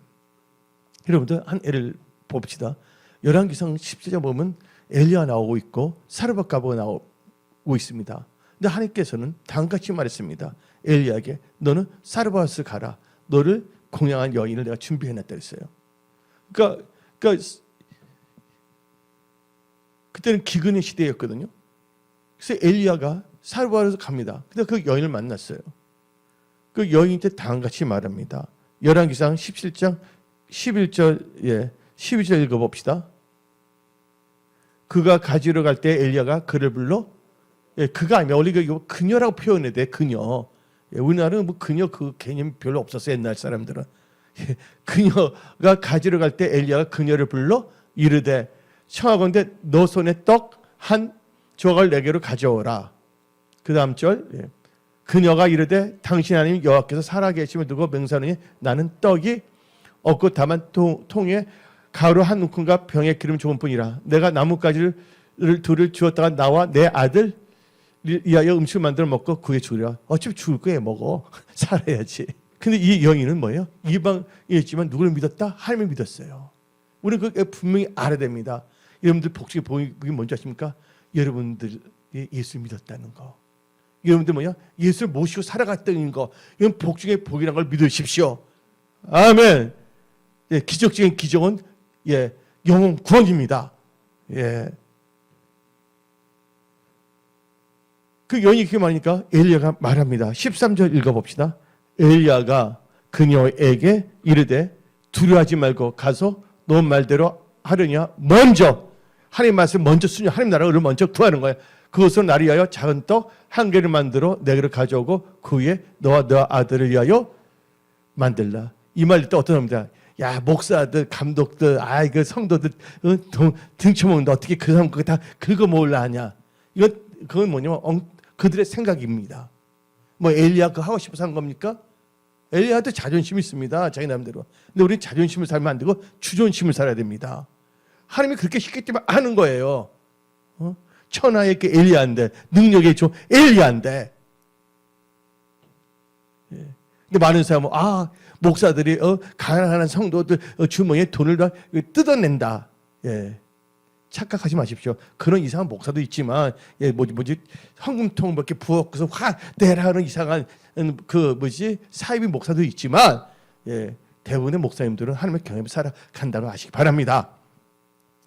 여러분들 한 예를 봅시다. 열왕기상 17장 보면 엘리야 나오고 있고 사르밧 가보가 나오고 있습니다. 근데 하나님께서는 다음같이 말했습니다. 엘리야에게 너는 사르밧을 가라. 너를 공양한 여인을 내가 준비해놨다 했어요. 그러니까 그때는 기근의 시대였거든요. 그래서 엘리야가 사르밧에서 갑니다. 근데 그 여인을 만났어요. 그 여인한테 다음같이 말합니다. 열왕기상 17장 11절 12절 읽어봅시다. 그가 가지러 갈 때 엘리야가 그를 불러 그가 아니면 원래 이거 그녀라고 표현해야 돼. 그녀. 우리나라는 뭐 그녀 그 개념 별로 없었어요. 옛날 사람들은. 그녀가 가지러 갈 때 엘리야가 그녀를 불러 이르되 청하건대 너 손에 떡 한 조각을 내게로 가져오라. 그 다음 절 그녀가 이르되 당신 하나님 여호와께서 살아계심을 두고 맹세하노니 나는 떡이 없고 다만 통에 가루 한 움큼과 병에 기름 조금 뿐이라. 내가 나뭇가지를 둘을 주었다가 나와 내 아들 이하여 음식을 만들어 먹고 그에 죽으리라. 어차피 죽을 거예요. 먹어. 살아야지. 근데 이 여인은 뭐예요? 이방이었지만 누구를 믿었다? 하나님을 믿었어요. 우리는 그걸 분명히 알아야 됩니다. 여러분들 복식의 복이 뭔지 아십니까? 여러분들이 예수를 믿었다는 거. 여러분들 예수를 모시고 살아갔다는 거. 이건 복중의 복이라는 걸 믿으십시오. 아멘. 기적적인 기적은 영혼 구원입니다. 그 여인이 그렇게 말하니까 엘리야가 말합니다. 13절 읽어봅시다. 엘리야가 그녀에게 이르되 두려워하지 말고 가서 너 말대로 하려냐. 먼저 하나님 말씀 먼저 순종 하나님 나라를 먼저 구하는 거예요. 그것으로 나를 위하여 작은 떡 한 개를 만들어 내게로 가져오고 그 위에 너와 너 아들을 위하여 만들라. 이 말 때 어떤 겁니다. 야 목사들 감독들 그 성도들 등쳐먹는데 어떻게 그 사람 그거 다 긁어 모으려 하냐. 그건 뭐냐면 그들의 생각입니다. 뭐 엘리야 그거 하고 싶어서 한 겁니까? 엘리야도 자존심이 있습니다. 자기 나름대로. 근데 우리는 자존심을 살면 안 되고 주존심을 살아야 됩니다. 하나님이 그렇게 쉽기 때문에 하는 거예요. 천하의 그 엘리야인데 능력의 조 엘리야인데. 근데 많은 사람은 목사들이 가난한 성도들 주머니에 돈을 다 뜯어낸다. 착각하지 마십시오. 그런 이상한 목사도 있지만 헌금통 몇 개 부어서 화 내라 하는 이상한 사이비 목사도 있지만 대부분의 목사님들은 하나님의 경험을 살아간다고 아시기 바랍니다.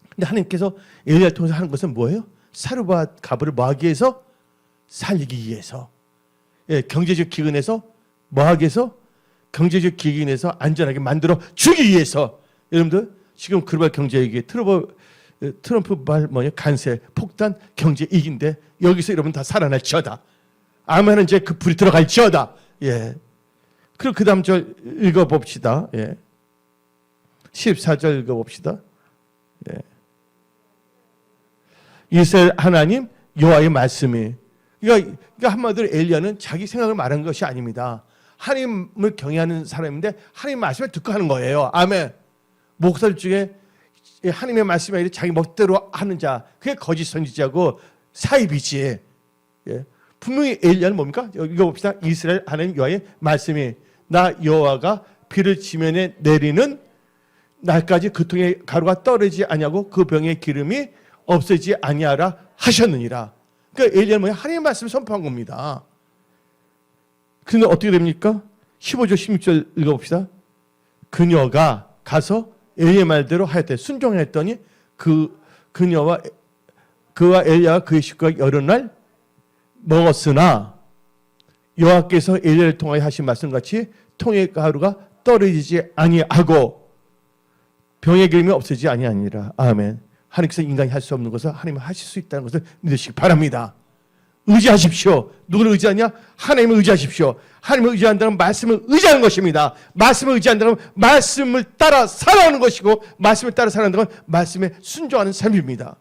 근데 하나님께서 엘리야를 통해서 하는 것은 뭐예요? 사르밧 가부를 뭐하기 위해서? 살리기 위해서. 경제적 기근에서 뭐하기 위해서? 경제적 기근에서 안전하게 만들어 주기 위해서. 여러분들 지금 글로벌 경제위기 트럼프 말 간세 폭탄 경제 위기인데 여기서 여러분 다 살아날지어다. 아멘은 이제 그 불이 들어갈지어다. 그리고 그 다음 절 읽어봅시다. 14절 읽어봅시다. 이스라엘 하나님 여호와의 말씀이. 그러니까 한마디로 엘리야는 자기 생각을 말한 것이 아닙니다. 하나님을 경외하는 사람인데 하나님 말씀을 듣고 하는 거예요. 아멘. 목사들 중에 하나님의 말씀이 아니라 자기 멋대로 하는 자, 그게 거짓 선지자고 사입이지. 분명히 엘리야는 뭡니까? 이거 봅시다. 이스라엘 하나님 여호와의 말씀이 나 여호와가 비를 지면에 내리는 날까지 그 통에 가루가 떨어지지 아니하고 그 병의 기름이 없애지 아니하라 하셨느니라. 그러니까 엘리야는 뭐야? 하나님의 말씀을 선포한 겁니다. 그런데 어떻게 됩니까? 15절 16절 읽어봅시다. 그녀가 가서 엘리야의 말대로 하였대. 순종했더니 그와 엘리야와 그의 식구가 여러 날 먹었으나 여호와께서 엘리야를 통하여 하신 말씀같이 통의 가루가 떨어지지 아니하고 병의 기름이 없어지지 아니하니라. 아멘. 하나님께서 인간이 할 수 없는 것을 하나님은 하실 수 있다는 것을 믿으시기 바랍니다. 의지하십시오. 누구를 의지하냐? 하나님을 의지하십시오. 하나님을 의지한다는 말씀을 의지하는 것입니다. 말씀을 의지한다는 말씀을 따라 살아오는 것이고, 말씀을 따라 살아가는 건 말씀에 순종하는 삶입니다.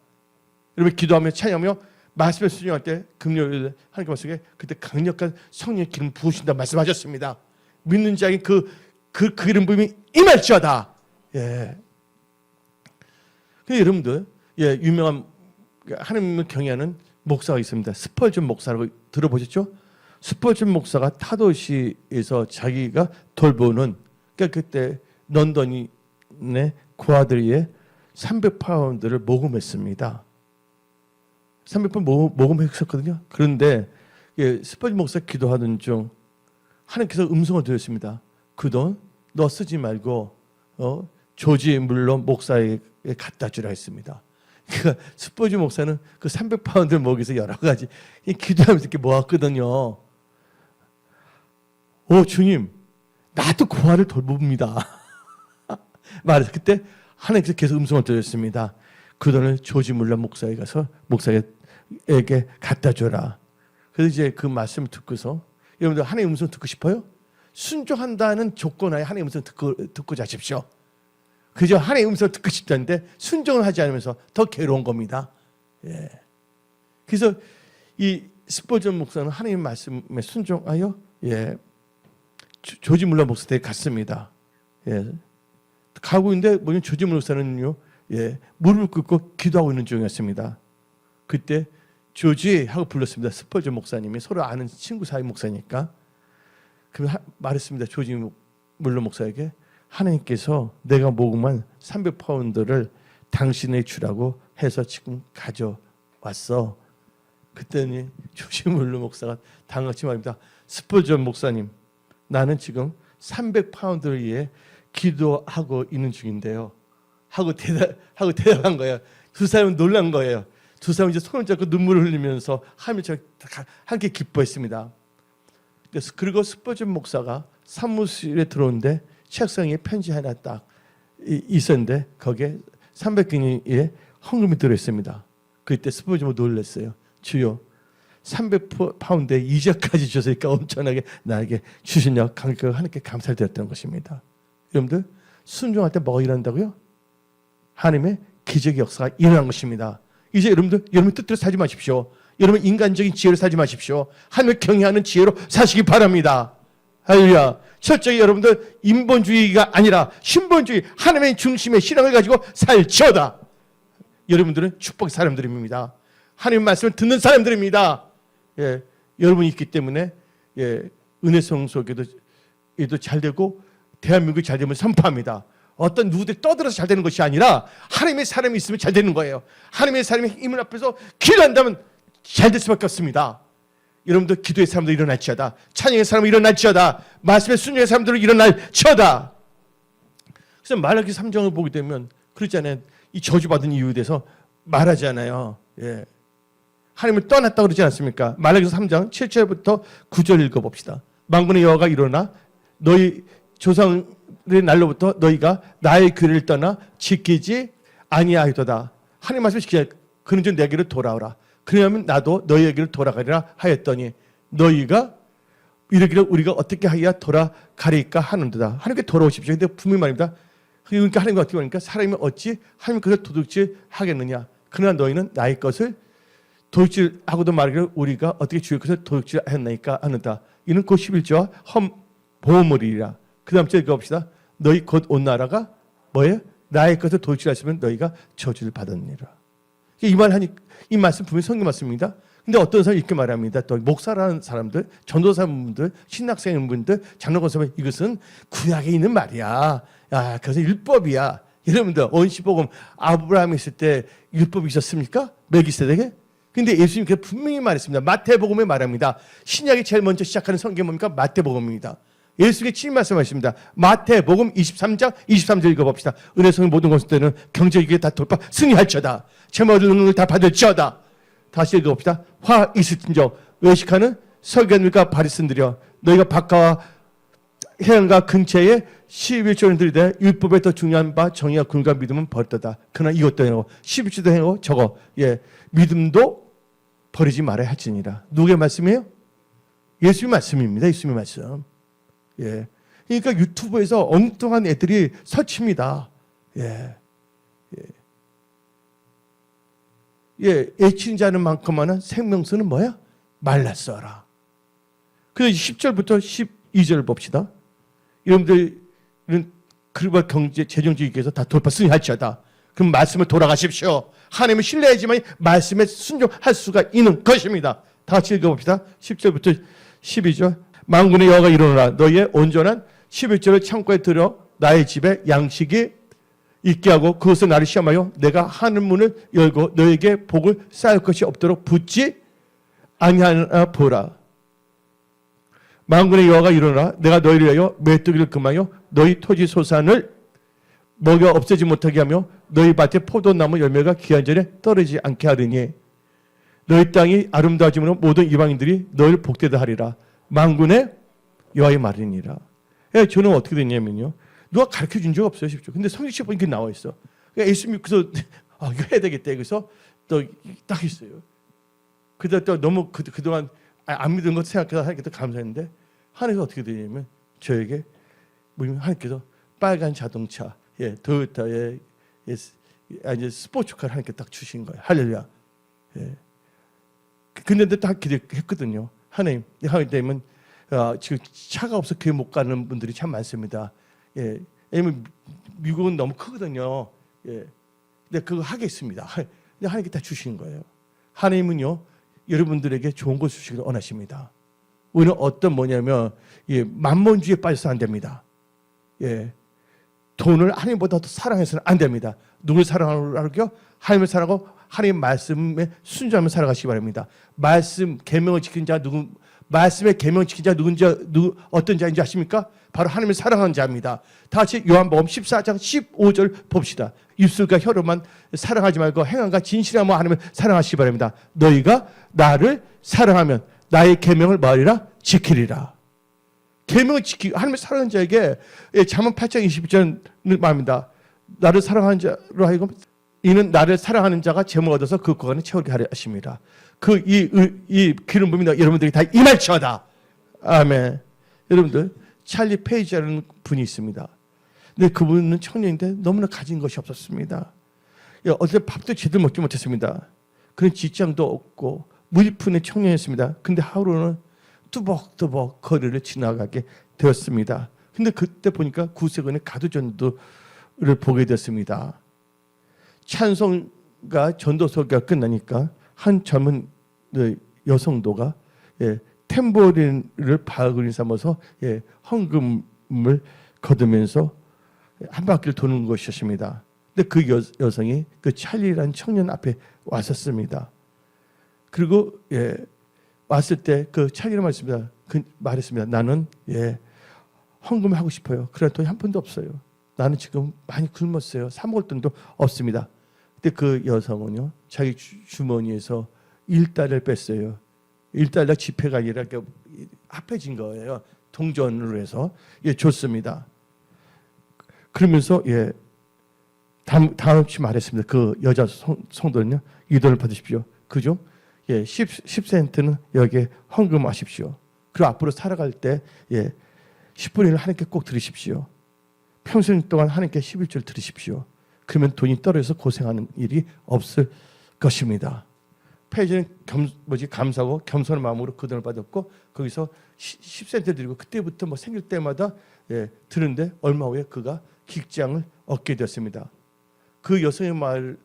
여러분 기도하며 찬양하며 말씀에 순종할 때 금요일 하나님께 말씀에 그때 강력한 성령의 기름 부으신다 말씀하셨습니다. 믿는 자에게 그 기름 부음이 임할지어다. 예. 근데 여러분들, 예, 유명한 하나님을 경외하는 목사가 있습니다. 스펄전 목사라고 들어보셨죠? 스펄전 목사가 타도시에서 자기가 돌보는, 그러니까 그때 런던의 고아들의 300파운드를 모금했습니다. 300파운드 모금했었거든요. 그런데 예, 스펄전 목사 기도하던 중 하나님께서 음성을 들으십니다. 그 돈 너 쓰지 말고 조지 물론 목사에게 갖다 주라 했습니다. 그러니까 스포지 목사는 그 300파운드를 먹여서 여러 가지 기도하면서 이렇게 모았거든요. 주님, 나도 고아를 돌봅니다. 말해서 그때 하나님께서 계속 음성을 들으셨습니다. 그 돈을 조지 물론 목사에 가서 목사에게 갖다 줘라. 그래서 이제 그 말씀을 듣고서 여러분들 하나님의 음성 듣고 싶어요? 순종한다는 조건하에 하나님의 음성 듣고 자십시오. 그저 하나님의 음성을 듣고 싶다는데 순종을 하지 않으면서 더 괴로운 겁니다. 예. 그래서 이 스포전 목사는 하나님의 말씀에 순종하여 예, 조지 물러 목사 댁에 갔습니다. 예. 가고 있는데 뭐냐 조지 물러 목사는요, 예, 무릎을 꿇고 기도하고 있는 중이었습니다. 그때 조지 하고 불렀습니다. 스포전 목사님이 서로 아는 친구 사이 목사니까. 그 말했습니다. 조지 물러 목사에게 하나님께서 내가 모금한 300파운드를 당신에게 주라고 해서 지금 가져왔어. 그때는 조지 물러 목사가 당같이 말입니다. 스포전 목사님, 나는 지금 300파운드를 위해 기도하고 있는 중인데요. 하고 대답한 거예요. 두 사람은 놀란 거예요. 두 사람은 이제 손을 잡고 눈물을 흘리면서 하면서 함께 기뻐했습니다. 그리고 스포전 목사가 사무실에 들어오는데 책상에 편지 하나 딱 있었는데 거기에 300개의 헌금이 들어있습니다. 그때 스포전 목사가 놀랐어요. 주여, 300파운드에 이자까지 주셨으니까 엄청나게 나에게 주시냐 강력하게 하나님께 감사를 드렸던 것입니다. 여러분들 순종할 때 뭐가 일어난다고요? 하나님의 기적의 역사가 일어난 것입니다. 이제 여러분 뜻대로 살지 마십시오. 여러분 인간적인 지혜로 살지 마십시오. 하나님을 경외하는 지혜로 사시기 바랍니다. 할렐루야. 철저히 여러분들 인본주의가 아니라 신본주의, 하나님의 중심의 신앙을 가지고 살지어다. 여러분들은 축복의 사람들입니다. 하나님의 말씀을 듣는 사람들입니다. 예, 여러분이 있기 때문에 예, 은혜성소교도 잘 되고 대한민국이 잘 되면 선포합니다. 어떤 누구들이 떠들어서 잘 되는 것이 아니라 하나님의 사람이 있으면 잘 되는 거예요. 하나님의 사람의 힘을 앞에서 기도한다면 잘 될 수밖에 없습니다. 여러분들 기도의 사람들 일어날지어다. 찬양의 사람은 일어날지어다. 말씀의 순종의 사람들은 일어날지어다. 그래서 말라기 3장을 보게 되면 그렇잖아요. 이 저주받은 이유에 대해서 말하잖아요. 예. 하나님을 떠났다고 그러지 않습니까? 말라기 3장 7절부터 9절 읽어봅시다. 만군의 여호와가 일어나 너희 조상의 날로부터 너희가 나의 규례를 떠나 지키지 아니하였도다. 하나님 말씀을 지키자. 그런즉 내게로 돌아오라. 그러면 나도 너희에게로 돌아가리라 하였더니 너희가 이르기를 우리가 어떻게 하여야 돌아가리까 하는도다. 하나님께 돌아오십시오. 근데 분명히 말입니다. 그러니까 하나님과 어떻게 말입니까? 사람이 어찌 하나님 것을 도둑질 하겠느냐. 그러나 너희는 나의 것을 도둑질하고도 말하기를 우리가 어떻게 주의 것을 도둑질하였나이까 하는다. 이는 곧 11조와 보물이라. 그 다음 절 읽어봅시다. 너희 곧 온 나라가 뭐예요? 나의 것을 도둑질하시면 너희가 저주를 받았느니라. 이 말씀 분명히 성경 말씀입니다. 근데 어떤 사람이 이렇게 말합니다. 또 목사라는 사람들, 전도사분들, 신학생분들, 장로권사분 이것은 구약에 있는 말이야. 야, 그것은 율법이야. 여러분들 원시복음 아브라함이 있을 때 율법이 있었습니까? 멜기세덱에? 근데 예수님께서 분명히 말했습니다. 마태복음에 말합니다. 신약이 제일 먼저 시작하는 성경이 뭡니까? 마태복음입니다. 예수님이 친히 말씀하십니다. 마태복음 23장 23절 읽어봅시다. 은혜성의 모든 것들은 경제위기에 다 돌파 승리할지어다. 제모를 능력을 다 받을지어다. 다시 읽어봅시다. 화 있을진저 외식하는 서기관들과 바리새인들이여 너희가 바깥과 해안가 근처에 11조를 들이되 율법에 더 중요한 바 정의와 긍휼과 믿음은 버렸다. 그러나 이것도 행하고 11조도 행하고 저거 믿음도 버리지 말아야 할지니라. 누구의 말씀이에요? 예수의 말씀입니다. 예수의 말씀. 그러니까 유튜브에서 엉뚱한 애들이 설칩니다. 애치는 자는 많구만은 생명수는 뭐야? 말랐어라. 그래서 10절부터 12절 봅시다. 여러분들은 글로벌 경제 재정주의께서 다 돌파 승리할지어다. 그럼 말씀을 돌아가십시오. 하나님을 신뢰하지만 말씀에 순종할 수가 있는 것입니다. 다 같이 읽어봅시다. 10절부터 12절. 만군의 여호와가 이르노라 너희의 온전한 11절을 창고에 들여 나의 집에 양식이 있게 하고 그것을 나를 시험하여 내가 하늘 문을 열고 너에게 복을 쌓을 것이 없도록 붙지 아니하나 보라. 만군의 여호와가 이르노라 내가 너희를 위하여 메뚜기를 금하여 너희 토지 소산을 먹여 없애지 못하게 하며 너희 밭에 포도나무 열매가 기한 전에 떨어지지 않게 하리니 너희 땅이 아름다워짐으로 모든 이방인들이 너희를 복되다 하리라. 만군의 여호와의 말이니라. 저는 어떻게 됐냐면요. 누가 가르쳐 준 적 없어요. 쉽죠. 근데 성경책에 보니까 나와 있어. 그러니까 예수님이 그래서 이거 해야 되겠다. 그래서 또 딱 있어요. 그때 또 너무 그동안 안 믿은 것 생각해서 하나님께 감사했는데 하나님께서 어떻게 되냐면 저에게 하나님께서 빨간 자동차, 토요타의 이제 스포츠카를 하나님께 딱 주신 거예요. 할렐루야. 근데 딱 기대했거든요. 하나님 되면 지금 차가 없어 교회 못 가는 분들이 참 많습니다. 왜냐면 미국은 너무 크거든요. 근데 그거 하겠습니다. 근데 하나님께 다 주신 거예요. 하나님은요 여러분들에게 좋은 걸 주시기를 원하십니다. 우리는 뭐냐면 만몬주의에 빠져서 안 됩니다. 돈을 하나님보다 더 사랑해서는 안 됩니다. 누굴 사랑하라고요? 하나님을 사랑하고 하나님 말씀에 순종하며 살아가시기 바랍니다. 말씀 계명을 지킨 자 말씀의 계명을 지킨 자 어떤 자인지 아십니까? 바로 하나님을 사랑하는 자입니다. 다 같이 요한복음 14장 15절 봅시다. 입술과 혀로만 사랑하지 말고 행함과 진실함으로 하나님을 사랑하시기 바랍니다. 너희가 나를 사랑하면 나의 계명을 뭐하리라? 지키리라. 계명을 지키고 하나님을 사랑하는 자에게 잠언 8장 22절을 말합니다. 나를 사랑하는 자로 하여금 이는 나를 사랑하는 자가 제목 얻어서 그 구간을 채우게 하려 하십니다. 이 기름 부음이 여러분들이 다 임할지어다. 아멘. 여러분들 찰리 페이지라는 분이 있습니다. 근데 그분은 청년인데 너무나 가진 것이 없었습니다. 어제 밥도 제대로 먹지 못했습니다. 그런 직장도 없고 무일푼의 청년이었습니다. 근데 하루는 뚜벅뚜벅 거리를 지나가게 되었습니다. 근데 그때 보니까 구세군의 가두전도를 보게 됐습니다. 찬송가 전도서가 끝나니까 한 젊은 여성도가 탬보린을 바구니 삼아서 헌금을 거두면서 한 바퀴를 도는 것이었습니다. 근데 그 여성이 그 찰리라는 청년 앞에 왔었습니다. 그리고 왔을 때 그 찰리는 말했습니다. 나는 헌금을 하고 싶어요. 그러나 돈이 한 푼도 없어요. 나는 지금 많이 굶었어요. 사 먹을 돈도 없습니다. 근데 그 여성은요 자기 주머니에서 1달러를 뺐어요. 1달러 지폐가 아니라 합해진 거예요. 동전으로 해서 줬습니다. 그러면서 다음치 말했습니다. 그 여자 성도는요 이 돈을 받으십시오. 그죠? 10센트는 여기에 헌금하십시오. 그리고 앞으로 살아갈 때 10분의 1을 하나님께 꼭 드리십시오. 평생 동안 하나님께 11절 드리십시오. 그러면 돈이 떨어져서 고생하는 일이 없을 것입니다. 페이지는 감사하고 겸손한 마음으로 그 돈을 받았고 거기서 10센트 드리고 그때부터 생길 때마다 드는데 얼마 후에 그가 직장을 얻게 되었습니다. 그 여성의 말을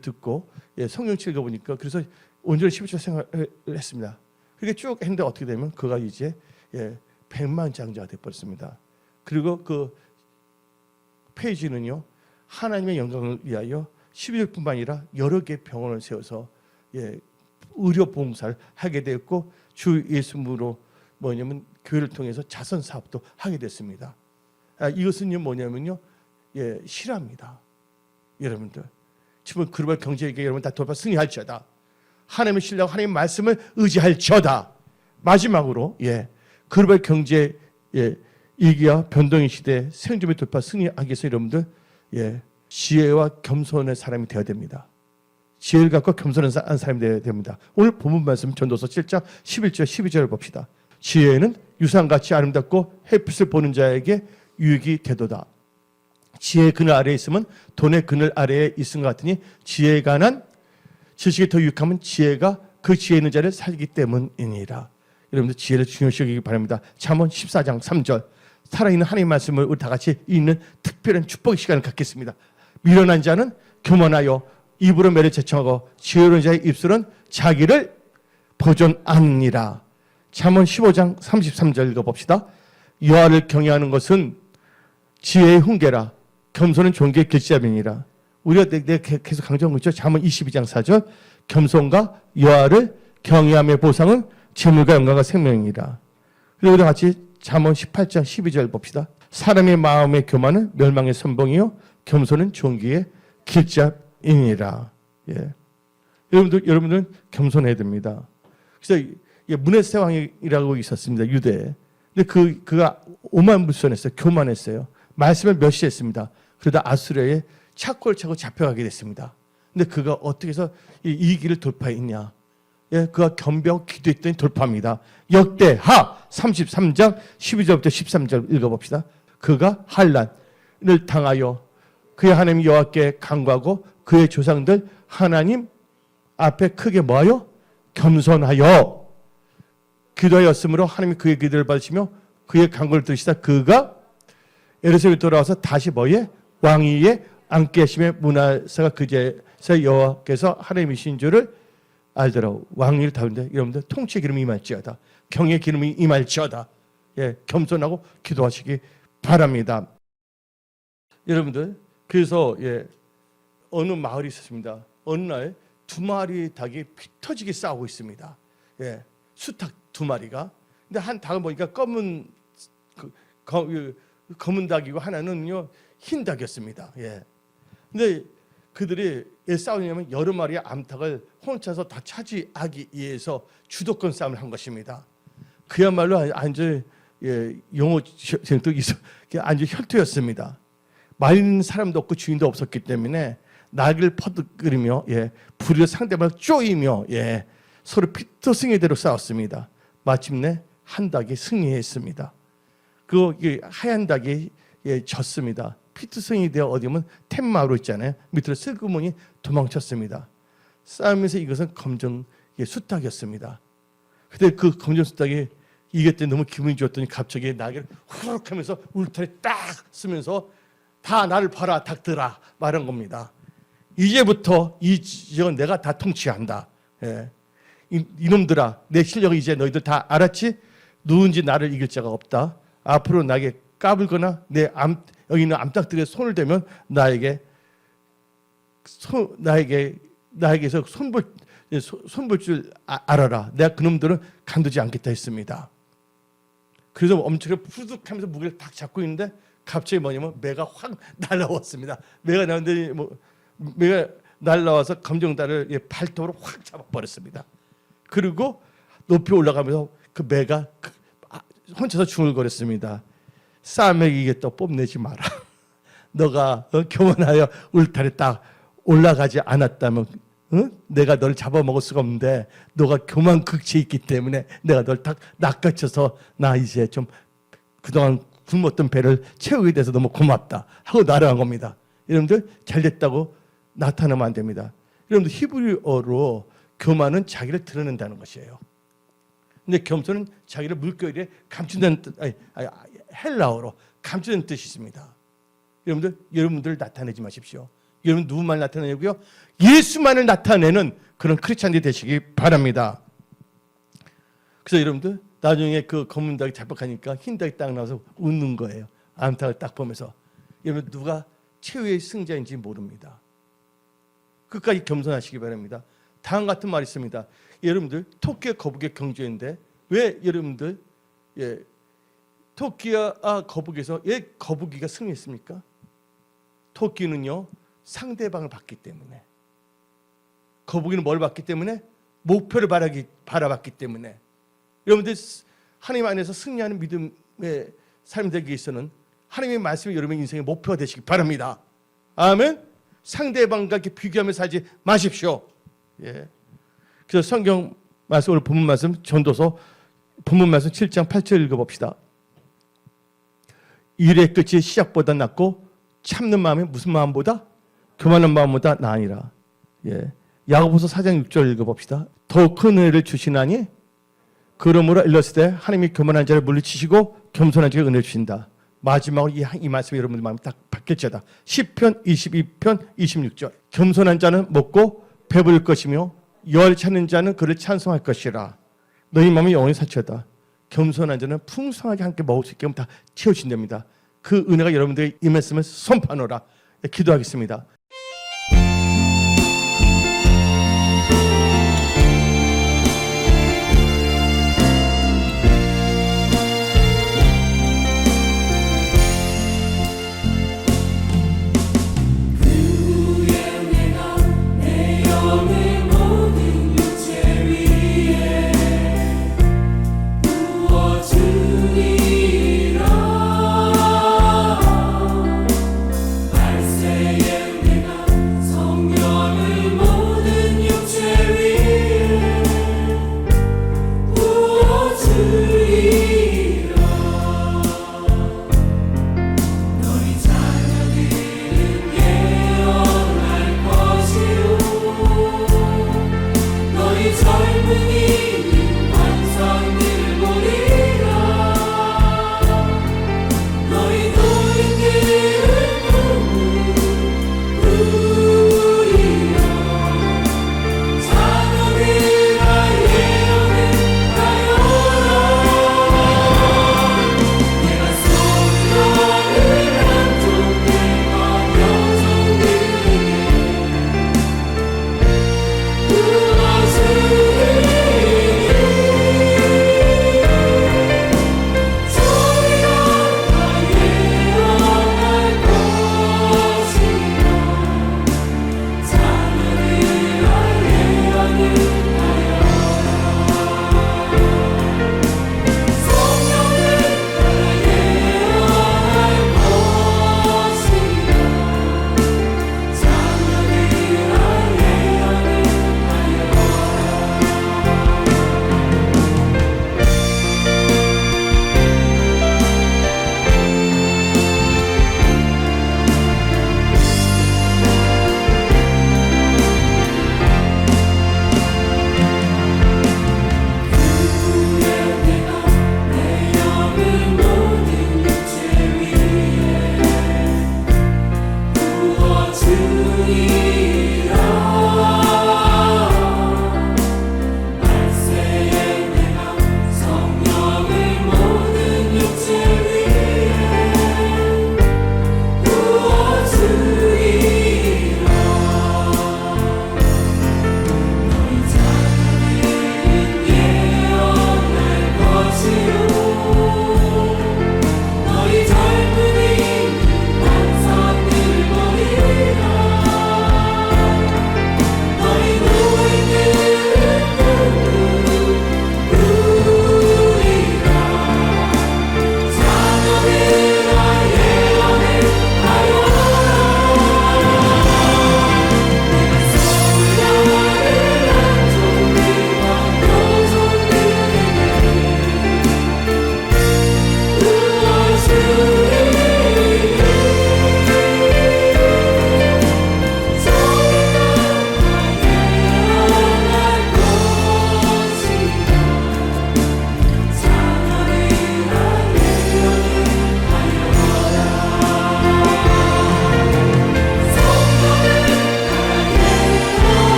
듣고 성경책 읽어보니까 그래서 온전히 11절 생활을 했습니다. 그렇게 쭉 했는데 어떻게 되면 그가 이제 100만 장자가 되어버렸습니다. 그리고 그 페이지는요 하나님의 영광을 위하여 12절뿐만 아니라 여러 개의 병원을 세워서 의료 봉사를 하게 되었고 주 예수님으로 뭐냐면 교회를 통해서 자선 사업도 하게 됐습니다. 이것은 뭐냐면요, 실화입니다. 여러분들 지금 글로벌 경제위기 여러분 다 돌파 승리할지어다. 하나님의 신뢰하고 하나님의 말씀을 의지할지어다. 마지막으로 글로벌 경제 위기와 변동의 시대 생존의 돌파 승리하기 위해서 여러분들 지혜와 겸손의 사람이 되어야 됩니다. 지혜를 갖고 겸손한 사람이 되어야 됩니다. 오늘 본문 말씀 전도서 7장 11절 12절을 봅시다. 지혜는 유산같이 아름답고 햇빛을 보는 자에게 유익이 되도다. 지혜의 그늘 아래에 있으면 돈의 그늘 아래에 있은 것 같으니 지혜에 관한 지식이 더 유익하면 지혜가 그 지혜 있는 자를 살기 때문이니라. 여러분들 지혜를 중요시 여기기 바랍니다. 잠언 14장 3절 살아있는 하나님의 말씀을 우리 다 같이 읽는 특별한 축복의 시간을 갖겠습니다. 미련한 자는 교만하여 입으로 매를 제청하고 지혜로운 자의 입술은 자기를 보존하느니라. 잠언 15장 33절 읽어봅시다. 여호와를 경외하는 것은 지혜의 훈계라. 겸손은 존귀의 길잡이니라. 우리가 계속 강조한 거 있죠. 잠언 22장 4절 겸손과 여호와를 경외함의 보상은 재물과 영광과 생명이니라. 그리고 우리 같이 잠언 18장 12절 봅시다. 사람의 마음의 교만은 멸망의 선봉이요 겸손은 존귀의 길잡이니라. 여러분들은 겸손해야 됩니다. 그래서 문에세 왕이라고 있었습니다. 유대에. 근데 그가 오만불선했어요. 교만했어요. 말씀을 멸시했습니다. 그러다 아수르에 착고를 차고 잡혀가게 됐습니다. 근데 그가 어떻게 해서 이 길을 돌파했냐? 그가 겸비하고 기도했더니 돌파합니다. 역대하 33장 12절부터 13절 읽어봅시다. 그가 환난을 당하여 그의 하나님 여호와께 간구하고 그의 조상들 하나님 앞에 크게 뭐하여? 겸손하여 기도하였으므로 하나님이 그의 기도를 받으시며 그의 간구를 들으시다 그가 예루살렘에 돌아와서 다시 뭐에? 왕위에 앉게 하심에 문하사가 그제서 여호와께서 하나님이신 줄을 알더라고. 왕위를 다루는데 여러분들 통치의 기름이 임할지어다. 경의 기름이 임할지어다. 겸손하고 기도하시기 바랍니다. 여러분들 그래서 어느 마을이 있었습니다. 어느 날 두 마리 닭이 피 터지게 싸우고 있습니다. 수탉 두 마리가. 근데 한 닭을 보니까 검은 닭이고 하나는요 흰 닭이었습니다. 근데 그들이 왜 싸우냐면 여러 마리의 암탉을 혼자서 다 차지하기 위해서 주도권 싸움을 한 것입니다. 그야말로 아주 용어 생도 아주 혈투였습니다. 말리는 사람도 없고 주인도 없었기 때문에 낙을 퍼득거리며 불의로 상대방을 쪼이며 서로 피터승이대로 싸웠습니다. 마침내 한 닭이 승리했습니다. 그 하얀 닭이 졌습니다. 피트성이 되어 어디면 템마로 있잖아요. 밑으로 슬그머니 도망쳤습니다. 싸우면서 이것은 검정 수탉이었습니다. 근데 그 검정 수탉이 이겼더니 너무 기분이 좋았더니 갑자기 날개를 후룩 하면서 울타리 딱 쓰면서 다 나를 봐라 닭들아 말한 겁니다. 이제부터 이 지역은 내가 다 통치한다. 이놈들아 내 실력을 이제 너희들 다 알았지? 누군지 나를 이길 자가 없다. 앞으로 나에게 까불거나 여기 있는 암탉들의 손을 대면 나에게서 손볼 줄 알아라. 내가 그놈들은 간두지 않겠다 했습니다. 그래서 엄청 푸득하면서 무게를 딱 잡고 있는데 갑자기 뭐냐면 매가 확 날라왔습니다. 매가 날라와서 검정달을 발톱으로 확 잡아버렸습니다. 그리고 높이 올라가면서 그 매가 혼자서 중얼거렸습니다. 싸움에 이게 또 뽐내지 마라. 너가 교만하여 울타리 딱 올라가지 않았다면 내가 널 잡아먹을 수가 없는데 너가 교만 극치에 있기 때문에 내가 널 딱 낚아쳐서 나 이제 좀 그동안 굶었던 배를 채우게 돼서 너무 고맙다 하고 날아간 겁니다. 여러분들 잘됐다고 나타나면 안 됩니다. 여러분들 히브리어로 교만은 자기를 드러낸다는 것이에요. 근데 겸손은 자기를 물결에 감춘다는 뜻, 헬라어로 감추는 뜻이 있습니다. 여러분들 나타내지 마십시오. 여러분 누구만 나타내고요? 예수만을 나타내는 그런 크리스찬들이 되시기 바랍니다. 그래서 여러분들 나중에 그 검은 닭이 잡혀가니까 흰 닭이 딱 나와서 웃는 거예요. 암탉을 딱 보면서. 여러분 누가 최후의 승자인지 모릅니다. 끝까지 겸손하시기 바랍니다. 다음 같은 말이 있습니다. 여러분들 토끼와 거북의 경주인데 왜 여러분들 토끼와 거북에서 왜 거북이가 승리했습니까? 토끼는요 상대방을 봤기 때문에, 거북이는 뭘 봤기 때문에? 목표를 바라봤기 때문에. 여러분들 하나님 안에서 승리하는 믿음의 삶 되기 위해서는 하나님의 말씀이 여러분의 인생의 목표가 되시기 바랍니다. 아멘. 상대방과 이렇게 비교하며 살지 마십시오. 그래서 성경 말씀, 오늘 본문 말씀 전도서 본문 말씀 7장 8절 읽어봅시다. 일의 끝이 시작보다 낫고 참는 마음이 무슨 마음보다? 교만한 마음보다 나으니라. 야고보서 4장 6절 읽어봅시다. 더 큰 은혜를 주시나니 그러므로 일렀을 때 하나님이 교만한 자를 물리치시고 겸손한 자에게 은혜를 주신다. 마지막으로 이 말씀이 여러분들 마음에 딱 박힐지어다. 시편 22편 26절. 겸손한 자는 먹고 배부를 것이며 열 찾는 자는 그를 찬송할 것이라. 너희 마음이 영원히 사치하다. 겸손한 자는 풍성하게 함께 먹을 수 있게 하면 다 채워진답니다. 그 은혜가 여러분들의 임했음을 선포하노라. 기도하겠습니다.